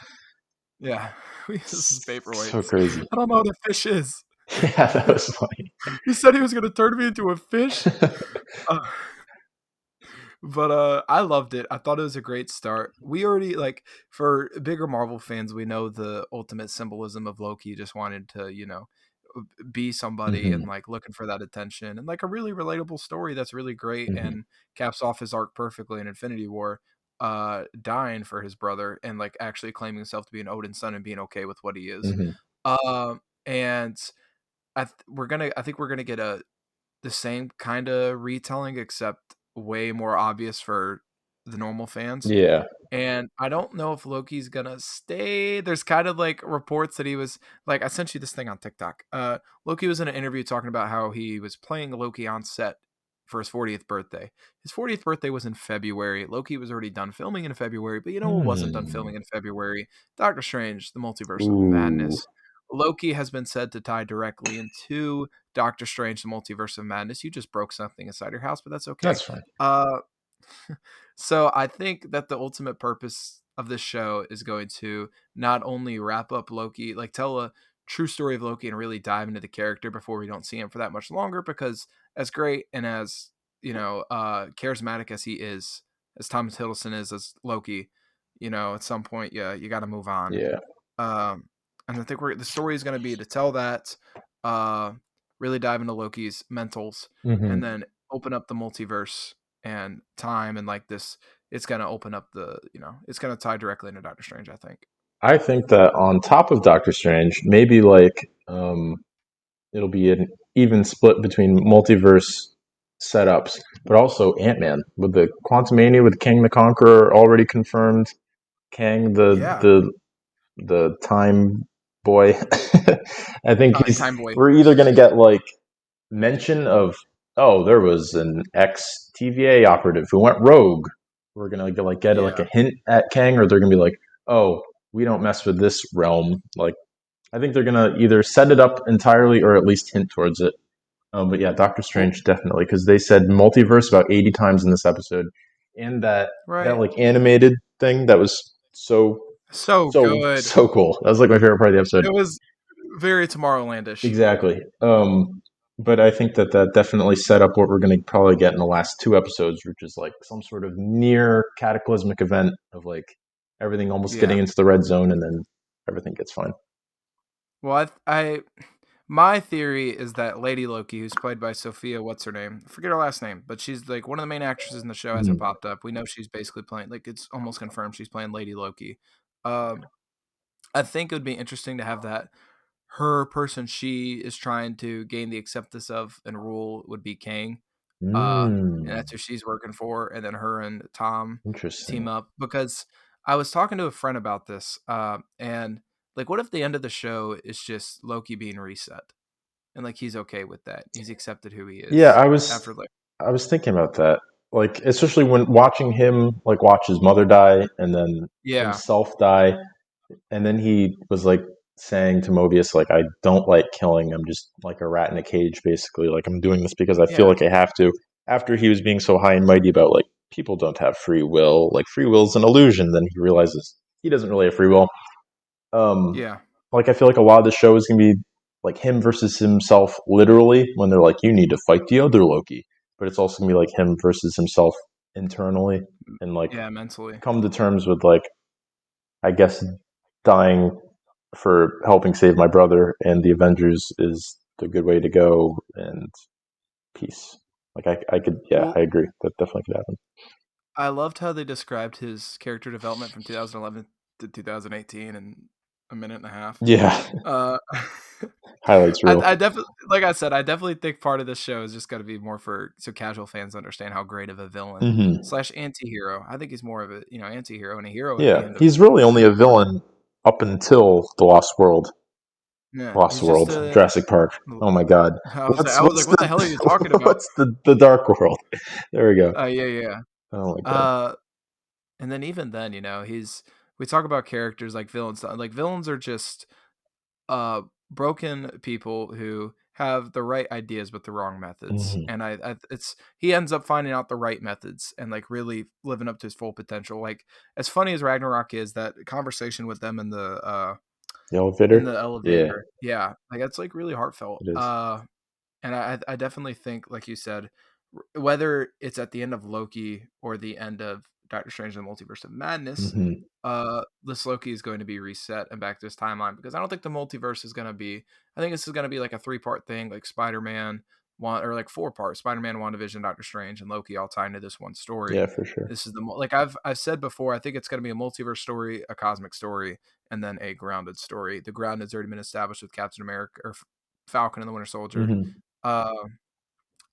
yeah. This is So paperweights. crazy. I don't know what a fish is. Yeah, that was funny. He said he was gonna turn me into a fish. Uh, but I loved it. I thought it was a great start. We already like for bigger Marvel fans, we know the ultimate symbolism of Loki just wanted to, be somebody and Hmm. like looking for that attention and like a really relatable story that's really great Hmm. and caps off his arc perfectly in Infinity War, dying for his brother and like actually claiming himself to be an Odin's son and being okay with what he is. Hmm. And I think we're gonna get the same kind of retelling, except way more obvious for the normal fans. Yeah. And I don't know if Loki's gonna stay. There's kind of like reports that he was like, I sent you this thing on TikTok. Loki was in an interview talking about how he was playing Loki on set for his 40th birthday. His 40th birthday was in February. Loki was already done filming in February, but you know what wasn't done Hmm. filming in February? Doctor Strange, the Multiverse of Ooh, Madness. Loki has been said to tie directly into Doctor Strange, the Multiverse of Madness. You just broke something inside your house, but that's okay. that's fine. Uh, so I think that the ultimate purpose of this show is going to not only wrap up Loki, like tell a true story of Loki and really dive into the character before we don't see him for that much longer, because as great and as, charismatic as he is, as Thomas Hiddleston is as Loki, at some point, yeah, you got to move on. Yeah. Um, and I think the story is going to be to tell that, uh, really dive into Loki's mentals, and Hmm. then open up the multiverse and time and like this. It's going to open up it's going to tie directly into Doctor Strange, I think. I think that on top of Doctor Strange, maybe like it'll be an even split between multiverse setups, but also Ant Man with the Quantumania with Kang the Conqueror already confirmed. Kang Yeah, the time boy. I think Time Boy. we're either gonna get like mention of, oh, there was an ex TVA operative who went rogue. We're gonna get like Yeah, a hint at Kang, or they're gonna be like, oh, we don't mess with this realm. Like I think they're gonna either set it up entirely or at least hint towards it. But yeah, Doctor well, Strange definitely because they said multiverse about 80 times in this episode, and that right. like animated thing that was So good. so cool. That was like my favorite part of the episode. It was very Tomorrowlandish. Exactly. But I think that definitely set up what we're going to probably get in the last 2 episodes, which is like some sort of near cataclysmic event of like everything almost getting Yeah. into the red zone, and then everything gets fine. Well, my theory is that Lady Loki, who's played by Sophia, what's her name? I forget her last name, but she's like one of the main actresses in the show. Hasn't Mhm. popped up. We know she's basically playing, like it's almost confirmed she's playing Lady Loki. Um, I think it would be interesting to have that her person she is trying to gain the acceptance of and rule would be Kang. And Mm, that's who she's working for, and then her and Tom team interesting. up. Because I was talking to a friend about this, and like, what if the end of the show is just Loki being reset? and like he's okay with that. He's accepted who he Yeah, is after like I was thinking about that. Like, especially when watching him like watch his mother die and then yeah, himself die, and then he was like saying to Mobius, like, I don't like killing. I'm just like a rat in a cage, basically. Like, I'm doing this because I feel yeah, like I have to. After he was being so high and mighty about like people don't have free will, like free will is an illusion, then he realizes he doesn't really have free will. Um, yeah. like I feel like a lot of the show is gonna be like him versus himself, literally, when they're like, you need to fight the other Loki. But it's also gonna be like him versus himself internally, and like Yeah, mentally. come to terms with like, I guess, dying for helping save my brother and the Avengers is the good way to go, and peace. Like I could, yeah, I Well, agree. That definitely could happen. I loved how they described his character development from 2011 to 2018 in a minute and a half. Yeah, Uh, highlights I real. definitely, like I said, I definitely think part of this show is just got to be more for so casual fans understand how great of a villain Hmm. slash anti-hero. I think he's more of a anti-hero and a hero at the Yeah, end of he's really only a Infinity War. villain up until the Lost World. Yeah, Lost he's just World, a. Jurassic Park. Oh my God, I was like, what's what the hell are you talking the about? what's the Dark World? There we go. Yeah, yeah. Oh my God. Uh, and then even then, he's we talk about characters like villains. Like villains are just broken people who have the right ideas but the wrong methods, Hmm. and it's he ends up finding out the right methods and like really living up to his full potential. Like as funny as Ragnarok is, that conversation with them The in elevator. the Yeah, elevator, yeah, like that's like really heartfelt. it is. And I definitely think, like you said, whether it's at the end of Loki or the end of Doctor Strange and the Multiverse of Madness, Hmm. this Loki is going to be reset and back to his timeline, because I don't think the multiverse is going to be. I think this is going to be like a 3-part thing, like Spider Man one, or like 4 part Spider Man, WandaVision, Doctor Strange, and Loki all tie into this one story. Yeah, for sure. This is like I've said before. I think it's going to be a multiverse story, a cosmic story, and then a grounded story. The grounded's already been established with Captain America or Falcon and the Winter Soldier. Hmm. Uh,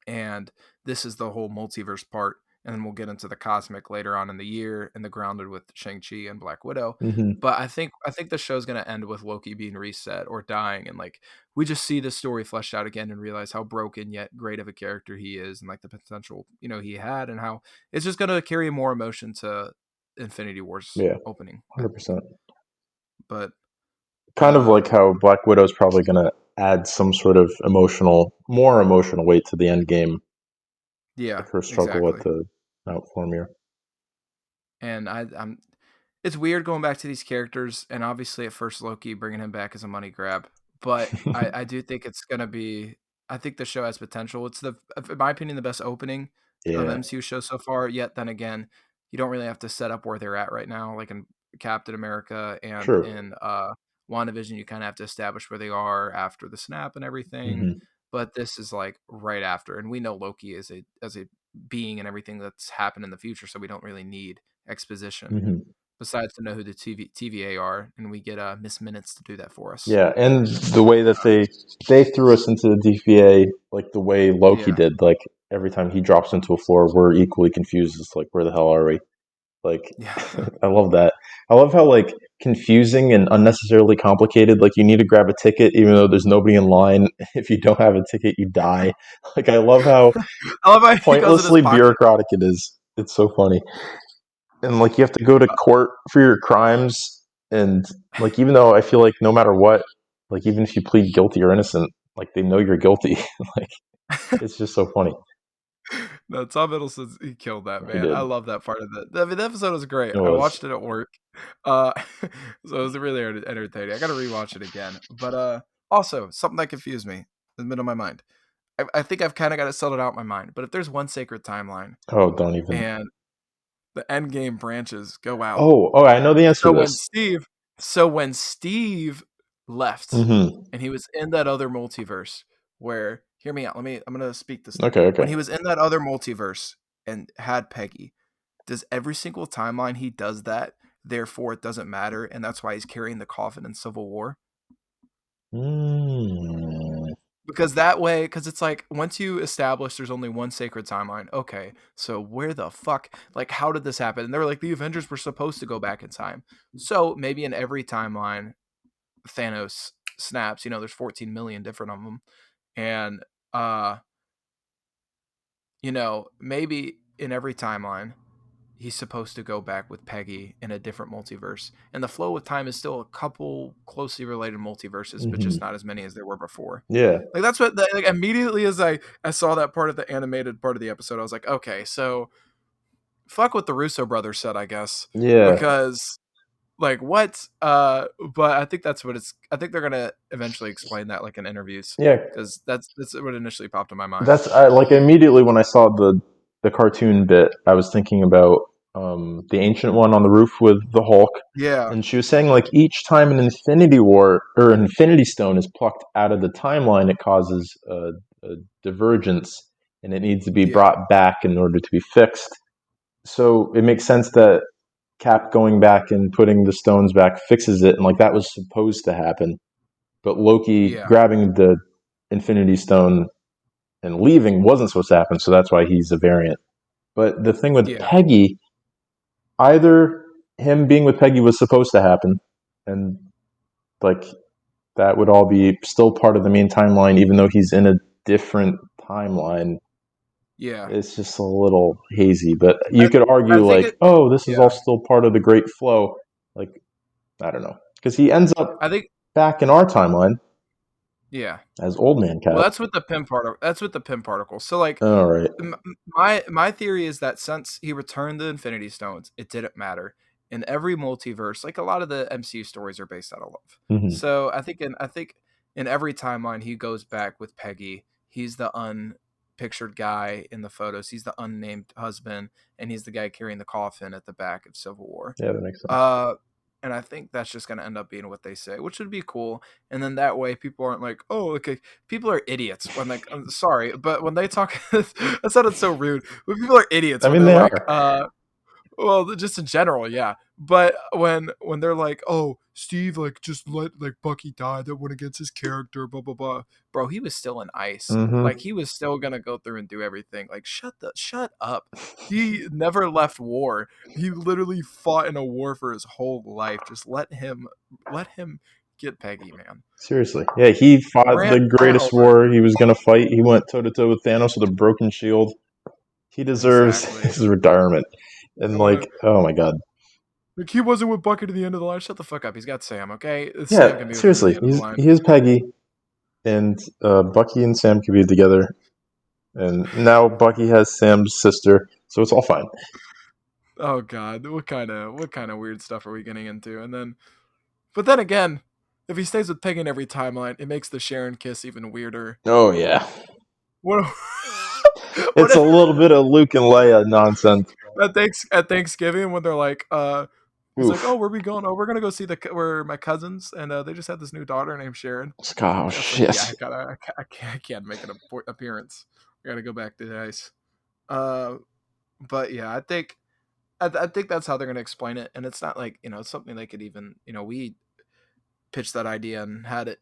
and this is the whole multiverse part, and then we'll get into the cosmic later on in the year and the grounded with Shang-Chi and Black Widow. Hmm. But I think the show's going to end with Loki being reset or dying, and like we just see the story fleshed out again and realize how broken yet great of a character he is, and like the potential he had, and how it's just going to carry more emotion to Infinity War's Yeah, opening, I think. 100%. But Kind of uh like how Black Widow's probably going to add some sort of more emotional weight to the end game, yeah, like her struggle at exactly. the Mount Vormir. And I'm it's weird going back to these characters, and obviously at first Loki bringing him back is a money grab, but I do think it's gonna be. I think the show has potential. It's in my opinion, the best opening of Yeah, MCU shows so far. Yet then again, you don't really have to set up where they're at right now. Like in Captain America and true. in WandaVision, you kind of have to establish where they are after the snap and everything. Hmm. But this is like right after, and we know Loki is a being and everything that's happened in the future, so we don't really need exposition Hmm. besides to know who the TVA are, and we get Miss Minutes to do that for us. Yeah, and the way that they threw us into the DVA, like the way Loki Yeah, did, like every time he drops into a floor, we're equally confused. It's like, where the hell are we? Like, yeah. I love that. I love how like confusing and unnecessarily complicated. Like, you need to grab a ticket, even though there's nobody in line. If you don't have a ticket, you die. Like, I love how I love how he goes in his pointlessly pocket. bureaucratic it is. It's so funny. And like, you have to go to court for your crimes, and like, even though I feel like no matter what, like, even if you plead guilty or innocent, like, they know you're guilty. Like, it's just so funny. No, Tom Hiddleston, he killed that, He man. I did. love that part of it. I mean, the episode was great. It I was. watched it at work, uh, so it was really entertaining. I got to rewatch it again. But also something that confused me has been on my mind. I think I've kind of got it settled out in my mind. But if there's one sacred timeline Oh, don't even. and the end game branches go out, Oh, I know the answer So to when this. Steve so when Steve left Hmm. and he was in that other multiverse where hear me out, I'm gonna speak this through. Okay, When okay. he was in that other multiverse and had Peggy, does every single timeline he does that, therefore it doesn't matter, and that's why he's carrying the coffin in Civil War? Mm. Because that way, because it's like once you establish there's only one sacred timeline, okay, so where the fuck, like, how did this happen? And they were like, the Avengers were supposed to go back in time. So maybe in every timeline, Thanos snaps. There's 14 million different of them, and uh, maybe in every timeline he's supposed to go back with Peggy in a different multiverse. And the flow with time is still a couple closely related multiverses, but Hmm. just not as many as there were before. Yeah, Like that's what like immediately as I saw that part of the animated part of the episode, I was like, okay, so fuck what the Russo brothers said, I guess, yeah, because like what? But I think that's what it's. I think they're gonna eventually explain that like in interviews yeah. because that's what initially popped in my mind. That's like immediately when I saw the cartoon bit, I was thinking about the ancient one on the roof with the Hulk, Yeah, and she was saying like each time an Infinity War or an Infinity Stone is plucked out of the timeline, it causes a divergence, and it needs to be yeah, brought back in order to be fixed. So it makes sense that Cap going back and putting the stones back fixes it, and like that was supposed to happen. But Loki yeah, grabbing the Infinity Stone and leaving wasn't supposed to happen, so that's why he's a variant. But the thing with yeah, Peggy, either him being with Peggy was supposed to happen, and like that would all be still part of the main timeline, even though he's in a different timeline. yeah. It's just a little hazy, but I you could I argue think like, it. oh, this is all Yeah, still part of the great flow. Like, I don't know, because he ends up I think. back in our timeline Yeah. as Old Man Well, Cap. that's with the Pym particle. That's with the Pym particle. So like, All right. my theory is that since he returned the Infinity Stones, it didn't matter. In every multiverse, like a lot of the MCU stories are based out of love. Mm-hmm. So I think in every timeline he goes back with Peggy. He's the unpictured guy in the photos. He's the unnamed husband, and he's the guy carrying the coffin at the back of Civil War. Yeah, that makes sense. Uh, and I think that's just gonna end up being what they say, which would be cool. And then that way, people aren't like, "Oh, okay." People are idiots when like, I'm sorry, but when they talk, that sounded so rude. But people are idiots I when mean, they're they like, are. well, just in general, yeah. But when they're like, "Oh, Steve, like just let like Bucky die. That went against his character." Blah blah blah. Bro, he was still in ice. Like Mm-hmm. he was still gonna go through and do everything. Like shut up. He never left war. He literally fought in a war for his whole life. Just let him get Peggy, man. Seriously. Yeah, he fought Rant the rant greatest over. war he was going to fight. He went toe to toe with Thanos with a broken shield. He deserves Exactly. his retirement. I And, want to. like, oh my God. Like he wasn't with Bucky to the end of the line. Shut the fuck up. He's got Sam. Okay, Sam Yeah, can be with him to the seriously. end of the line. He is Peggy, and Bucky and Sam can be together. And now Bucky has Sam's sister, so it's all fine. Oh God, what kind of weird stuff are we getting into? And then, but then again, if he stays with Peggy in every timeline, it makes the Sharon kiss even weirder. Oh, yeah. What? What It's a if little bit of Luke and Leia nonsense. at Thanksgiving when they're like, he's like, oh, Oof. where are we going? Oh, we're gonna go see where my cousins, and they just had this new daughter named Sharon. That's Gosh, like, yeah, yes. I can't make an appearance. I gotta go back to the ice. Uh, but yeah, I think that's how they're gonna explain it, and it's not like it's something they could even we pitched that idea and had it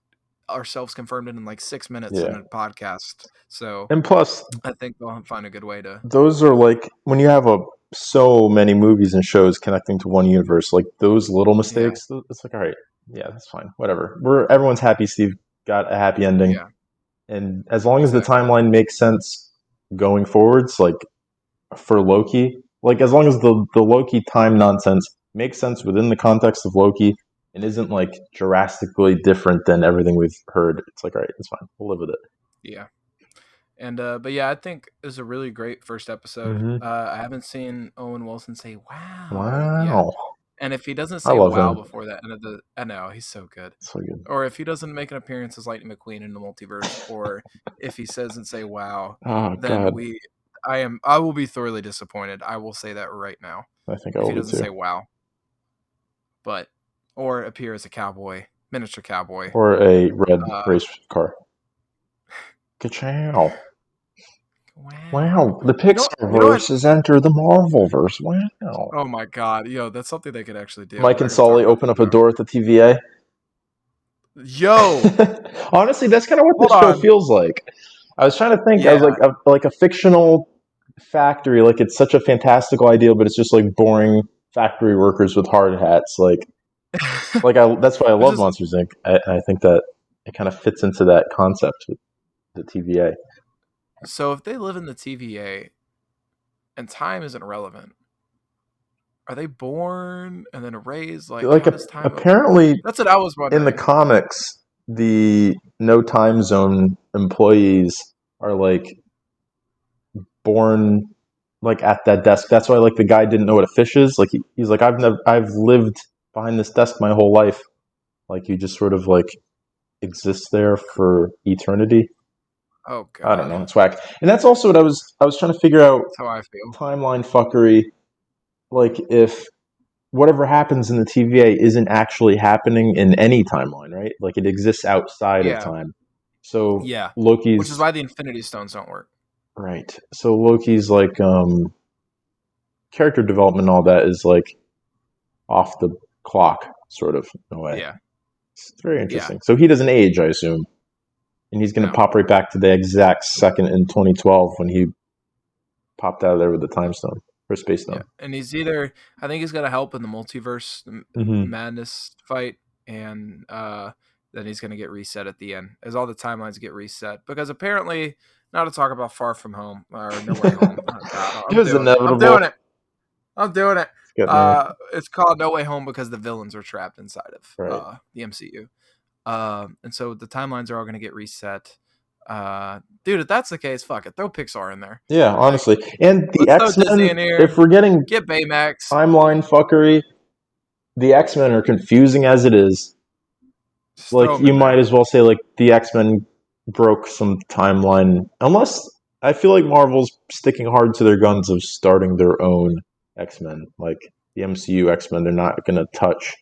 ourselves confirmed it in like 6 minutes in Yeah. a podcast. So And plus, I think they'll find a good way to. those are like when you have so many movies and shows connecting to one universe, like those little Yeah, mistakes, it's like, all right, yeah, that's fine, whatever. Everyone's happy. Steve got a happy ending, yeah, and as long as the exactly. timeline makes sense going forwards, like for Loki, like as long as the Loki time nonsense makes sense within the context of Loki and isn't like drastically different than everything we've heard, it's like, all right, it's fine, we'll live with it. Yeah, and but yeah, I think it was a really great first episode. Hmm. I haven't seen Owen Wilson say "wow" yet, Wow, and if he doesn't I say love "wow" him. before that end of the, I know he's so good. So good. Or if he doesn't make an appearance as Lightning McQueen in the multiverse, or if he doesn't say "wow," Oh then God, I will be thoroughly disappointed. I will say that right now. I think I If he will be doesn't too. say "wow," but or appear as a cowboy, miniature cowboy. Or a red Uh, race car. Ka-chow. wow. Wow, the You know, Pixar you know what? verse has entered the Marvel verse. Wow. Oh my god, yo, that's something they could actually do. Mike We're not and going to talk Sully about open that up a though. door at the TVA. Yo, Honestly, that's kind of what hold this show on. feels like. I was trying to think. I was Yeah. like a fictional factory. Like it's such a fantastical idea, but it's just like boring factory workers with hard hats. That's why I Which love is Monsters Inc. I think that it kind of fits into that concept. the TVA. So if they live in the TVA and time isn't relevant, are they born and then raised? Like, Like how does time over? apparently That's what I was in the wondering. comics, the no time zone employees are like born like at that desk. That's why like the guy didn't know what a fish is. Like he's like I've lived behind this desk my whole life. Like you just sort of like exist there for eternity. Oh I don't God, know. It's whack. And that's also what I was trying to figure out that's how I feel. timeline fuckery. Like if whatever happens in the TVA isn't actually happening in any timeline, right? Like it exists outside of Yeah, time. So yeah. Which is Loki's why the Infinity Stones don't work. right. So Loki's like character development and all that is like off the clock, sort of in a way. Yeah, It's very yeah. interesting. So he doesn't age, I assume, and he's going to No. pop right back to the exact second in 2012 when he popped out of there with the time stone or space Yeah, stone. and he's either I think he's gonna help in the multiverse Mm-hmm. madness fight, and then he's gonna get reset at the end, as all the timelines get reset. Because apparently, not to talk about Far From Home or No Way Home. Oh God, It I'm was doing it. I'm inevitable. doing it. I'm doing it. It's getting there. It's called No Way Home because the villains are trapped inside of Right. the MCU. And so the timelines are all gonna get reset. Dude, if that's the case, fuck it. Throw Pixar in there. Yeah, Like, honestly. And the let's throw X Disney Men, in here. if we're getting Get Baymax. timeline fuckery, the X Men are confusing as it is. Just throw Like them you in might there. as well say like the X Men broke some timeline. Unless I feel like Marvel's sticking hard to their guns of starting their own X Men, like the MCU X Men. They're not going to touch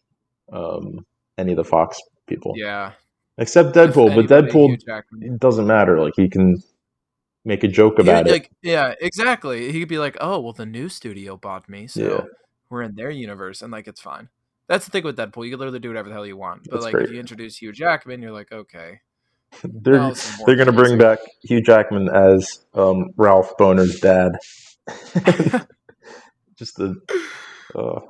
any of the Fox people Yeah. except If Deadpool. But anybody, Deadpool Hugh Jackman. it doesn't matter. Like he can make a joke You about it. like yeah, exactly. He could be like, "Oh, well, the new studio bought me, Yeah, so we're in their universe," and like it's fine. That's the thing with Deadpool. You can literally do whatever the hell you want. But that's like, great. if you introduce Hugh Jackman, you're like, okay, now They're this is more they're going to bring confusing. back Hugh Jackman as Ralph Boner's dad. Just uh, the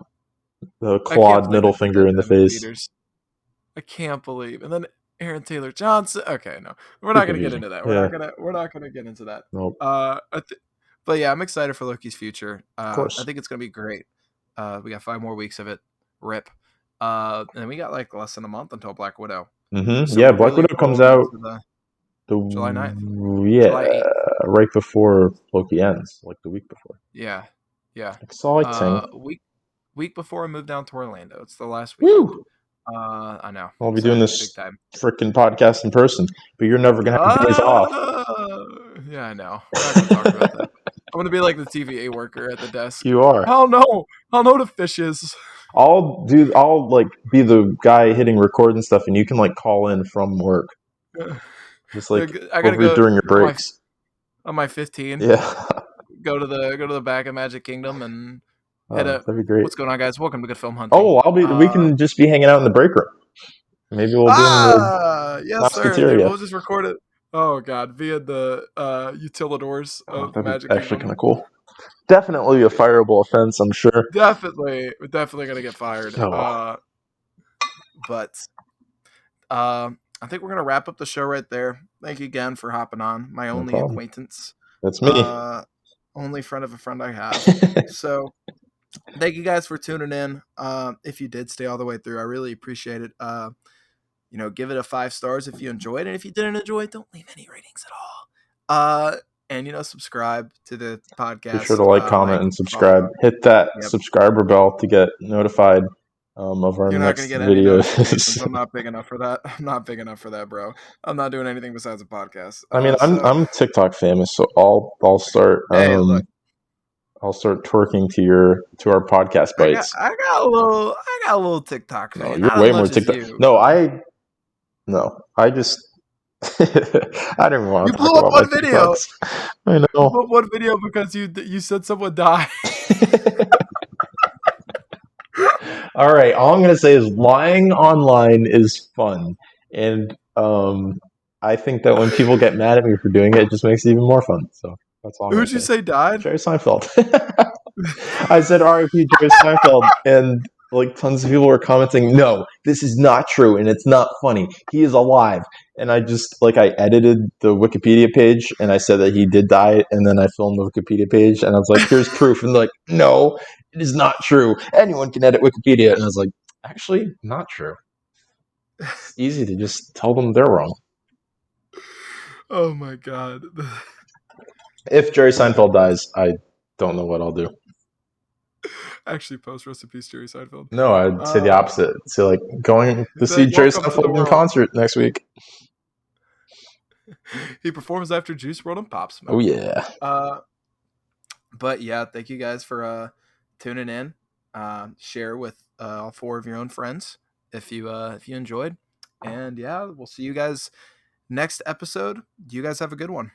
I can't clawed believe middle they put finger that in the down in face. theaters. I can't believe. And then Aaron Taylor Johnson. Okay, no, we're Too not gonna get confusing. into that. Yeah. We're not gonna get into that. Nope. I but yeah, I'm excited for Loki's future. Of I course. think it's gonna be great. We got 5 more weeks of it. Rip. And we got like less than a month until Black Widow. So Yeah, we're Black really Widow comes rolling out into the July 9th, the yeah July 8th. right before Loki ends, like the week before. Yeah, yeah. Exciting. Week before I move down to Orlando. It's the last weekend. Woo! I know. I'll be doing Excited, big this time. freaking podcast in person, but you're never gonna have days off. Yeah, I know. We're not gonna talk about that. I'm gonna be like the TVA worker at the desk. You are. I'll know. I'll know the fishes. I'll like be the guy hitting record and stuff, and you can like call in from work, just like I gotta over go during your on my breaks. 15. Yeah. Go to the back of Magic Kingdom and hit a. That'd be great. What's going on, guys? Welcome to Good Film Hunting. Oh, we can just be hanging out in the break room. Maybe we'll be in the Yes, sir. Dude, Musketeria. we'll just record it. Oh God, via the utilidors Oh, of that'd be Magic actually kind Kingdom. of cool. Definitely a fireable offense, I'm sure. Definitely gonna get fired. Oh, But I think we're gonna wrap up the show right there. Thank you again for hopping on. My no only problem. acquaintance, That's me. uh, only friend of a friend I have. So thank you guys for tuning in. If you did stay all the way through, I really appreciate it. Give it a 5 stars if you enjoyed, and if you didn't enjoy it, don't leave any ratings at all. And subscribe to the Be sure to podcast. like, comment, Like, and subscribe. follow. Hit that Yep. subscriber bell to get notified of our You're not gonna next get any notifications. videos. I'm not big enough for that. I'm not big enough for that, bro. I'm not doing anything besides a podcast. I mean, So I'm TikTok famous, so hey, look, I'll start twerking to our podcast bites. I got a little TikTok No, fan. you're Not as way more much as TikTok. you, No, but I just I don't even want you to talk blew up about my one video. TikToks. I You know. blew up one video because you said someone died. All right, all I'm gonna say is lying online is fun, and I think that when people get mad at me for doing it, it just makes it even more fun. So that's all I'm gonna Who'd you say. say died? Jerry Seinfeld. I said R.I.P. Jerry Seinfeld, and like tons of people were commenting, no, this is not true and it's not funny. He is alive. And I just like I edited the Wikipedia page and I said that he did die, and then I filmed the Wikipedia page and I was like, here's proof. And they're like, no, it is not true. Anyone can edit Wikipedia. And I was like, actually, not true. It's easy to just tell them they're wrong. Oh my god. If Jerry Seinfeld dies, I don't know what I'll do. Actually, post rest in peace, Jerry Seinfeld. No, I'd say the Uh, opposite. So like going to see Jerry Welcome to the Seinfeld in world. concert next week. He performs after Juice WRLD and Pop Oh Smoke. yeah. Uh, but yeah, thank you guys for tuning in. Share with all four of your own friends if you enjoyed. And yeah, we'll see you guys next episode. You guys have a good one.